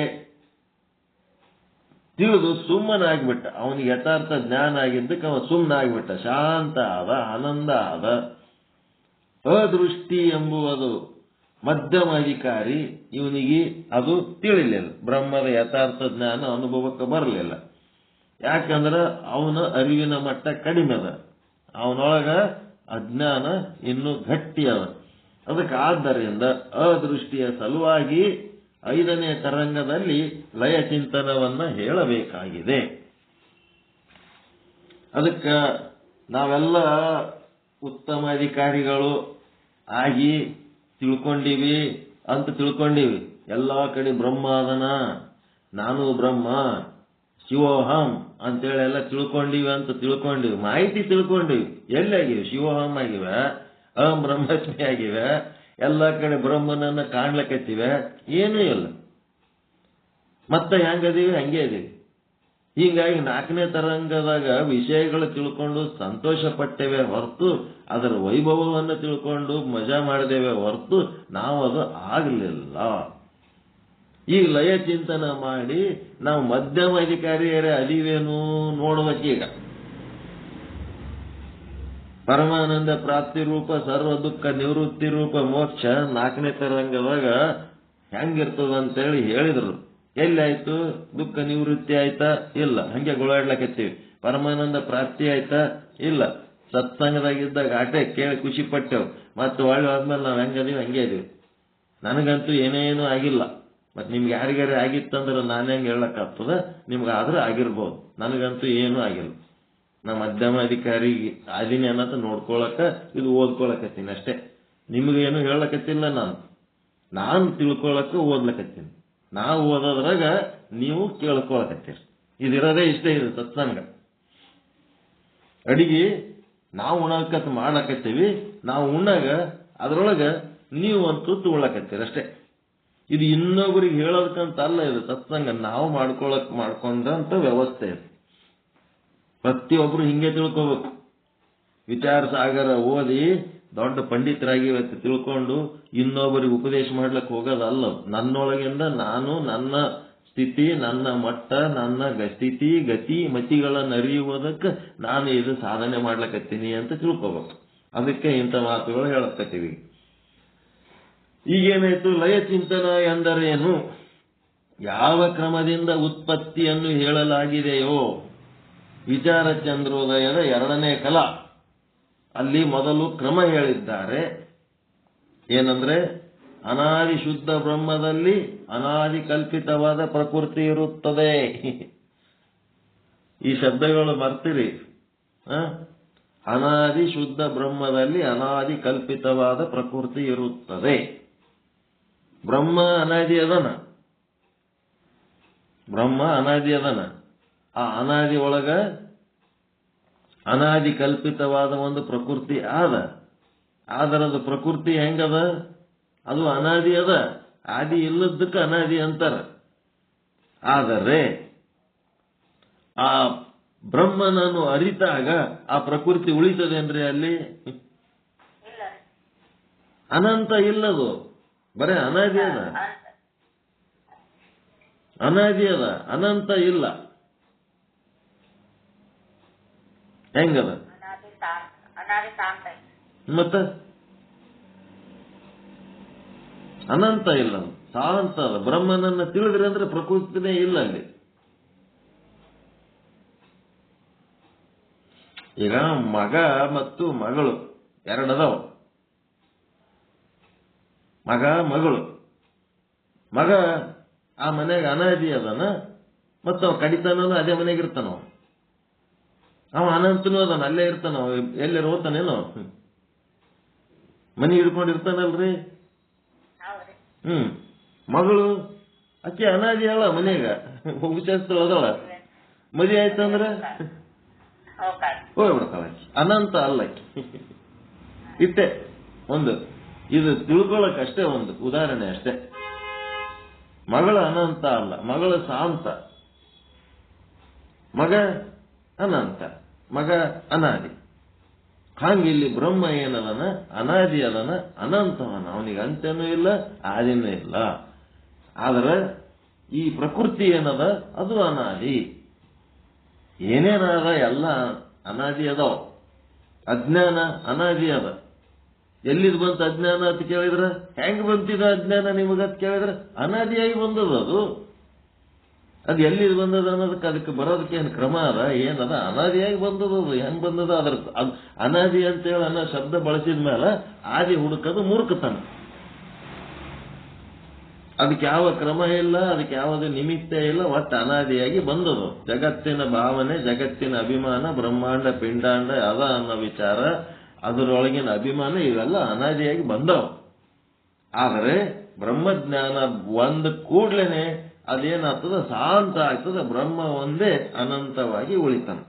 ತಿಳಿದು ಸುಮ್ಮನಾಗ್ಬಿಟ್ಟ, ಅವನಿಗೆ ಯಥಾರ್ಥ ಜ್ಞಾನ ಆಗಿದ್ದಕ್ಕೆ ಅವನು ಸುಮ್ಮನಾಗ್ಬಿಟ್ಟ, ಶಾಂತ ಆದ, ಆನಂದ ಆದ. ಅದೃಷ್ಟಿ ಎಂಬುವುದು ಮಧ್ಯಮ ಅಧಿಕಾರಿ, ಇವನಿಗೆ ಅದು ತಿಳಿಲಿಲ್ಲ, ಬ್ರಹ್ಮದ ಯಥಾರ್ಥ ಜ್ಞಾನ ಅನುಭವಕ್ಕೆ ಬರಲಿಲ್ಲ. ಯಾಕಂದ್ರೆ ಅವನ ಅರಿವಿನ ಮಟ್ಟ ಕಡಿಮೆ ಅದ, ಅವನೊಳಗ ಅಜ್ಞಾನ ಇನ್ನೂ ಗಟ್ಟಿ ಅದ. ಅದಕ್ಕೆ ಆದ್ದರಿಂದ ಅದೃಷ್ಟಿಯ ಸಲುವಾಗಿ 5ನೇ ತರಂಗದಲ್ಲಿ ಲಯ ಚಿಂತನವನ್ನ ಹೇಳಬೇಕಾಗಿದೆ. ಅದಕ್ಕೆ ನಾವೆಲ್ಲ ಉತ್ತಮ ಅಧಿಕಾರಿಗಳು ಆಗಿ ತಿಳ್ಕೊಂಡಿವಿ ಅಂತ ತಿಳ್ಕೊಂಡಿವಿ. ಎಲ್ಲಾ ಕಡೆ ಬ್ರಹ್ಮ ಅದನ, ನಾನು ಬ್ರಹ್ಮ, ಶಿವೋಹಂ ಅಂತೇಳಿ ಎಲ್ಲ ತಿಳ್ಕೊಂಡಿವಿ ಅಂತ ತಿಳ್ಕೊಂಡಿವಿ, ಮಾಹಿತಿ ತಿಳ್ಕೊಂಡಿವಿ. ಎಲ್ಲಾಗಿವೆ? ಶಿವೋಹಂ ಆಗಿವೆ, ಅಹಂ ಬ್ರಹ್ಮಸ್ಮಿ ಆಗಿವೆ, ಎಲ್ಲ ಕಡೆ ಬ್ರಹ್ಮನನ್ನ ಕಾಣ್ಲಕತ್ತಿವೆ, ಏನೂ ಇಲ್ಲ. ಮತ್ತೆ ಹೆಂಗದೀವಿ? ಹಂಗೆ ಇದೀವಿ. ಹೀಗಾಗಿ 4ನೇ ತರಂಗದಾಗ ವಿಷಯಗಳು ತಿಳ್ಕೊಂಡು ಸಂತೋಷ ಪಟ್ಟೇವೆ ಹೊರತು, ಅದರ ವೈಭವವನ್ನು ತಿಳ್ಕೊಂಡು ಮಜಾ ಮಾಡಿದೇವೆ ಹೊರತು ನಾವು ಅದು ಆಗಲಿಲ್ಲ. ಈ ಲಯ ಚಿಂತನ ಮಾಡಿ ನಾವು ಮಧ್ಯಮ ಅಧಿಕಾರಿಯರೇ ಅದೀವೇನು ನೋಡ್ಬೇಕೀಗ. ಪರಮಾನಂದ ಪ್ರಾಪ್ತಿ ರೂಪ, ಸರ್ವ ದುಃಖ ನಿವೃತ್ತಿ ರೂಪ ಮೋಕ್ಷ 4ನೇ ತರಂಗದಾಗ ಹೆಂಗಿರ್ತದಂತೇಳಿ ಹೇಳಿದ್ರು. ಎಲ್ಲಾಯ್ತು? ದುಃಖ ನಿವೃತ್ತಿ ಆಯ್ತಾ? ಇಲ್ಲ, ಹಂಗೆ ಗುಳಾಡ್ಲಕತ್ತೀವಿ. ಪರಮಾನಂದ ಪ್ರಾಪ್ತಿ ಆಯ್ತಾ? ಇಲ್ಲ. ಸತ್ಸಂಗದಾಗಿದ್ದಾಗ ಆಟೆ ಕೇಳಿ ಖುಷಿ ಪಟ್ಟೆವು, ಮತ್ತೆ ಒಳ್ಳೆ ಆದ್ಮೇಲೆ ನಾವು ಹೆಂಗದೀವಿ ಹಂಗೆ ಇದೀವಿ. ನನಗಂತೂ ಏನೇನೂ ಆಗಿಲ್ಲ. ಮತ್ತೆ ನಿಮ್ಗೆ ಯಾರಿಗಾರ ಆಗಿತ್ತಂದ್ರೆ ನಾನು ಹೆಂಗೆ ಹೇಳಕ್ಕಾಗ್ತದ? ನಿಮ್ಗಾದ್ರೆ ಆಗಿರ್ಬೋದು, ನನಗಂತೂ ಏನೂ ಆಗಿಲ್ಲ. ನಾ ಮಧ್ಯಮ ಅಧಿಕಾರಿ ಆದಿನಿ ಅನ್ನೋದು ನೋಡ್ಕೊಳಕ ಇದು ಓದ್ಕೊಳಕತ್ತೀನಿ ಅಷ್ಟೇ. ನಿಮ್ಗೇನು ಹೇಳಕತ್ತಿಲ್ಲ, ನಾನು ತಿಳ್ಕೊಳಕ್ಕೆ ಓದ್ಲಕತ್ತೀನಿ. ನಾವು ಓದೋದ್ರಾಗ ನೀವು ಕೇಳ್ಕೊಳಕತ್ತೀರಿ. ಇದಿರೋದೇ ಇಷ್ಟೇ, ಇದು ಸತ್ಸಂಗ. ಅಡಿಗೆ ನಾವು ಉಣ್ಣಕತ್ ಮಾಡಕತ್ತೀವಿ, ನಾವು ಉಣ್ಣಾಗ ಅದ್ರೊಳಗ ನೀವು ಒಂದು ತುತ್ತು ಉಳ್ಳಕತ್ತೀರಿ ಅಷ್ಟೇ. ಇದು ಇನ್ನೊಬ್ಬರಿಗೆ ಹೇಳೋದಕ್ಕಂತ ಅಲ್ಲ, ಇದು ಸತ್ಸಂಗ ನಾವು ಮಾಡ್ಕೊಂಡಂತ ವ್ಯವಸ್ಥೆ ಇದು. ಪ್ರತಿಯೊಬ್ರು ಹಿಂಗೆ ತಿಳ್ಕೋಬೇಕು. ವಿಚಾರ ಸಾಗರ ಓದಿ ದೊಡ್ಡ ಪಂಡಿತರಾಗಿ ತಿಳ್ಕೊಂಡು ಇನ್ನೊಬ್ಬರಿಗೆ ಉಪದೇಶ ಮಾಡ್ಲಿಕ್ಕೆ ಹೋಗೋದಲ್ಲ. ನನ್ನೊಳಗಿಂದ ನಾನು ನನ್ನ ಸ್ಥಿತಿ, ನನ್ನ ಮಟ್ಟ, ನನ್ನ ಸ್ಥಿತಿ ಗತಿ ಮತಿಗಳನ್ನು ಅರಿಯುವುದಕ್ಕೆ ನಾನು ಇದು ಸಾಧನೆ ಮಾಡ್ಲಕತ್ತೀನಿ ಅಂತ ತಿಳ್ಕೋಬೇಕು. ಅದಕ್ಕೆ ಇಂಥ ಮಾತುಗಳು ಹೇಳಕತ್ತೀವಿ. ಈಗೇನಾಯ್ತು? ಲಯ ಚಿಂತನ ಎಂದರೇನು? ಯಾವ ಕ್ರಮದಿಂದ ಉತ್ಪತ್ತಿಯನ್ನು ಹೇಳಲಾಗಿದೆಯೋ ವಿಚಾರ ಚಂದ್ರೋದಯದ 2ನೇ ಕಲ ಅಲ್ಲಿ ಮೊದಲು ಕ್ರಮ ಹೇಳಿದ್ದಾರೆ. ಏನಂದ್ರೆ ಅನಾದಿ ಶುದ್ಧ ಬ್ರಹ್ಮದಲ್ಲಿ ಅನಾದಿ ಕಲ್ಪಿತವಾದ ಪ್ರಕೃತಿ ಇರುತ್ತದೆ. ಈ ಶಬ್ದಗಳು ಮರ್ತಿರಿ. ಅನಾದಿ ಶುದ್ಧ ಬ್ರಹ್ಮದಲ್ಲಿ ಅನಾದಿ ಕಲ್ಪಿತವಾದ ಪ್ರಕೃತಿ ಇರುತ್ತದೆ. ಬ್ರಹ್ಮ ಅನಾದಿ ಅದನ, ಬ್ರಹ್ಮ ಅನಾದಿ ಅದನ. ಆ ಅನಾದಿ ಒಳಗ ಅನಾದಿ ಕಲ್ಪಿತವಾದ ಒಂದು ಪ್ರಕೃತಿ ಆದರದ ಪ್ರಕೃತಿ ಹೆಂಗದ? ಅದು ಅನಾದಿ ಅದ. ಆದಿ ಇಲ್ಲದಕ್ಕೆ ಅನಾದಿ ಅಂತಾರ. ಆದರೆ ಆ ಬ್ರಹ್ಮನನ್ನು ಅರಿತಾಗ ಆ ಪ್ರಕೃತಿ ಉಳಿತದೇನ್ರಿ? ಅಲ್ಲಿ ಅನಂತ ಇಲ್ಲದು, ಬರೇ ಅನಾದಿ ಅದ. ಅನಾದಿ ಅದ, ಅನಂತ ಇಲ್ಲ. ಹೆಂಗದ? ಮತ್ತ ಅನಂತ ಇಲ್ಲ, ಶಾಂತ ಅದ. ಬ್ರಹ್ಮನನ್ನ ತಿಳಿದ್ರಿ ಅಂದ್ರೆ ಪ್ರಕೃತಿನೇ ಇಲ್ಲ ಅಲ್ಲಿ. ಈಗ ಮಗ ಮತ್ತು ಮಗಳು ಎರಡದವ. ಮಗ ಮಗಳು. ಮಗ ಆ ಮನೆಗೆ ಅನಾದಿ ಅದನ, ಮತ್ತು ಅವ ಕಡಿತಾನೋ ಅದೇ ಮನೆಗೆ ಇರ್ತಾನೋ. ಅವ ಅನಂತನೂ ಅದನ, ಅಲ್ಲೇ ಇರ್ತಾನ. ಎಲ್ಲರೂ ಹೋಗ್ತಾನೇನೋ, ಮನಿ ಹಿಡ್ಕೊಂಡಿರ್ತಾನಲ್ರಿ. ಮಗಳು ಅಕ್ಕಿ ಅನಾದಿ ಅಲ್ಲ, ಮನೆಗ ಉಪಚಾರಿಸ್ತಾಳ ಅದಳ. ಮದುವೆ ಆಯ್ತಂದ್ರ ಹೋಗ್ಬಿಡ್ತಾಳ. ಅನಂತ ಅಲ್ಲ. ಇಷ್ಟೇ ಒಂದು, ಇದು ತಿಳ್ಕೊಳ್ಳೋಕಷ್ಟೇ ಒಂದು ಉದಾಹರಣೆ ಅಷ್ಟೇ. ಮಗಳ ಅನಂತ ಅಲ್ಲ, ಮಗಳ ಶಾಂತ. ಮಗ ಅನಂತ, ಮಗ ಅನಾದಿ. ಹಂಗಿಲ್ಲಿ ಬ್ರಹ್ಮ ಏನದನ? ಅನಾದಿ ಅದನ, ಅನಂತವನ. ಅವನಿಗೆ ಅಂತ್ಯನೂ ಇಲ್ಲ, ಆದಿನೂ ಇಲ್ಲ. ಆದ್ರೆ ಈ ಪ್ರಕೃತಿ ಏನದ? ಅದು ಅನಾದಿ. ಏನೇನಾದ ಎಲ್ಲ ಅನಾದಿ ಅದಾವ. ಅಜ್ಞಾನ ಅನಾದಿ ಅದ. ಎಲ್ಲಿದ್ ಬಂತು ಅಜ್ಞಾನ ಅಂತ ಕೇಳಿದ್ರ? ಹೆಂಗ್ ಬಂತಿದ ಅಜ್ಞಾನ ನಿಮಗಂತ ಕೇಳಿದ್ರ? ಅನಾದಿಯಾಗಿ ಬಂದದ ಅದು. ಅದು ಎಲ್ಲಿದ್ ಬಂದದ ಅನ್ನೋದಕ್ಕೆ ಅದಕ್ಕೆ ಬರೋದಕ್ಕೆ ಏನು ಕ್ರಮ ಅದ? ಏನದ? ಅನಾದಿಯಾಗಿ ಬಂದದ. ಅದು ಹೆಂಗ್ ಬಂದದ? ಅದ್ರ ಅನಾದಿ ಅಂತೇಳಿ ಅನ್ನೋ ಶಬ್ದ ಬಳಸಿದ ಮೇಲೆ ಆದಿ ಹುಡುಕದು ಮೂರ್ಖತನ. ಅದಕ್ಕೆ ಯಾವ ಕ್ರಮ ಇಲ್ಲ, ಅದಕ್ಕೆ ಯಾವುದೇ ನಿಮಿತ್ತ ಇಲ್ಲ. ಒಟ್ಟು ಅನಾದಿಯಾಗಿ ಬಂದದು. ಜಗತ್ತಿನ ಭಾವನೆ, ಜಗತ್ತಿನ ಅಭಿಮಾನ, ಬ್ರಹ್ಮಾಂಡ ಪಿಂಡಾಂಡ ಅದ ಅನ್ನೋ ವಿಚಾರ, ಅದರೊಳಗಿನ ಅಭಿಮಾನ, ಇವೆಲ್ಲ ಅನಾದಿಯಾಗಿ ಬಂದವು. ಆದರೆ ಬ್ರಹ್ಮಜ್ಞಾನ ಒಂದ್ ಕೂಡ್ಲೇನೆ ಅದೇನಾಗ್ತದ? ಶಾಂತ ಆಗ್ತದ. ಬ್ರಹ್ಮ ಒಂದೇ ಅನಂತವಾಗಿ ಉಳಿತಾನ.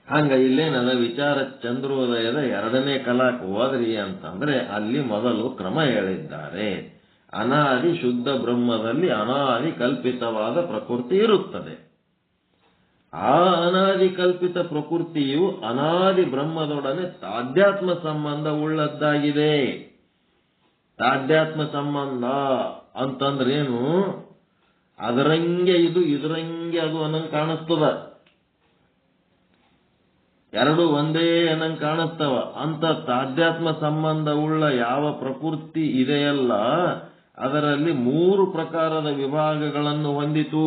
ಹಂಗ ಇಲ್ಲೇನದ? ವಿಚಾರ ಚಂದ್ರೋದಯದ 2ನೇ ಕಲಾಕ್ಕೆ ಹೋದ್ರಿ ಅಂತಂದ್ರೆ ಅಲ್ಲಿ ಮೊದಲು ಕ್ರಮ ಹೇಳಿದ್ದಾರೆ. ಅನಾದಿ ಶುದ್ಧ ಬ್ರಹ್ಮದಲ್ಲಿ ಅನಾದಿ ಕಲ್ಪಿತವಾದ ಪ್ರಕೃತಿ ಇರುತ್ತದೆ. ಆ ಅನಾದಿ ಕಲ್ಪಿತ ಪ್ರಕೃತಿಯು ಅನಾದಿ ಬ್ರಹ್ಮದೊಡನೆ ತಾಧ್ಯಾತ್ಮ ಸಂಬಂಧ ಉಳ್ಳದ್ದಾಗಿದೆ. ತಾಧ್ಯಾತ್ಮ ಸಂಬಂಧ ಅಂತಂದ್ರೇನು? ಅದರಂಗೆ ಇದು, ಇದರಂಗೆ ಅದು ಅನ್ನಂಗ್ ಕಾಣಿಸ್ತದ. ಎರಡು ಒಂದೇ ಅನ್ನಂಗ್ ಕಾಣಿಸ್ತವ. ಅಂತ ತಾಧ್ಯಾತ್ಮ ಸಂಬಂಧ ಉಳ್ಳ ಯಾವ ಪ್ರಕೃತಿ ಇದೆಯಲ್ಲ, ಅದರಲ್ಲಿ 3 ಪ್ರಕಾರದ ವಿಭಾಗಗಳನ್ನು ಹೊಂದಿತು.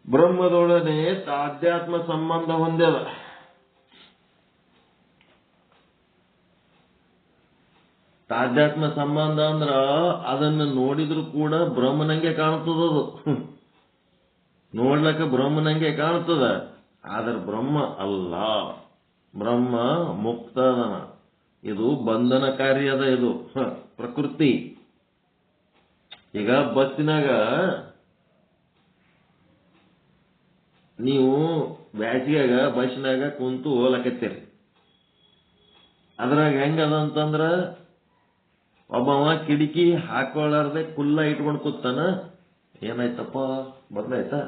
ಬ್ರಹ್ಮದೊಡನೆ ತಾಧ್ಯಾತ್ಮ ಸಂಬಂಧ ಹೊಂದ್ಯದ. ತಾಧ್ಯಾತ್ಮ ಸಂಬಂಧ ಅಂದ್ರ ಅದನ್ನು ನೋಡಿದ್ರು ಕೂಡ ಬ್ರಹ್ಮನಂಗೆ ಕಾಣ್ತದದು. ನೋಡ್ಲಕ್ಕ ಬ್ರಹ್ಮನಂಗೆ ಕಾಣ್ತದ, ಆದ್ರೆ ಬ್ರಹ್ಮ ಅಲ್ಲ. ಬ್ರಹ್ಮ ಮುಕ್ತದನ. ಇದು ಬಂಧನಕಾರಿ ಅದ. ಇದು ಪ್ರಕೃತಿ. ಈಗ ಬಸ್ಸಿನಾಗ ನೀವು ಬ್ಯಾಸಿಗ್ಯಾಗ ಬಸ್ನಾಗ ಕುಂತು ಹೋಲಕತ್ತೀರಿ. ಅದ್ರಾಗ ಹೆಂಗದ ಅಂತಂದ್ರ ಒಬ್ಬವ ಕಿಟಕಿ ಹಾಕೊಳ್ಳಾರ್ದೆ ಕುಲ್ಲ ಇಟ್ಕೊಂಡು ಕೂತಾನ. ಏನಾಯ್ತಪ್ಪ? ಬದಲಾಯ್ತಾ?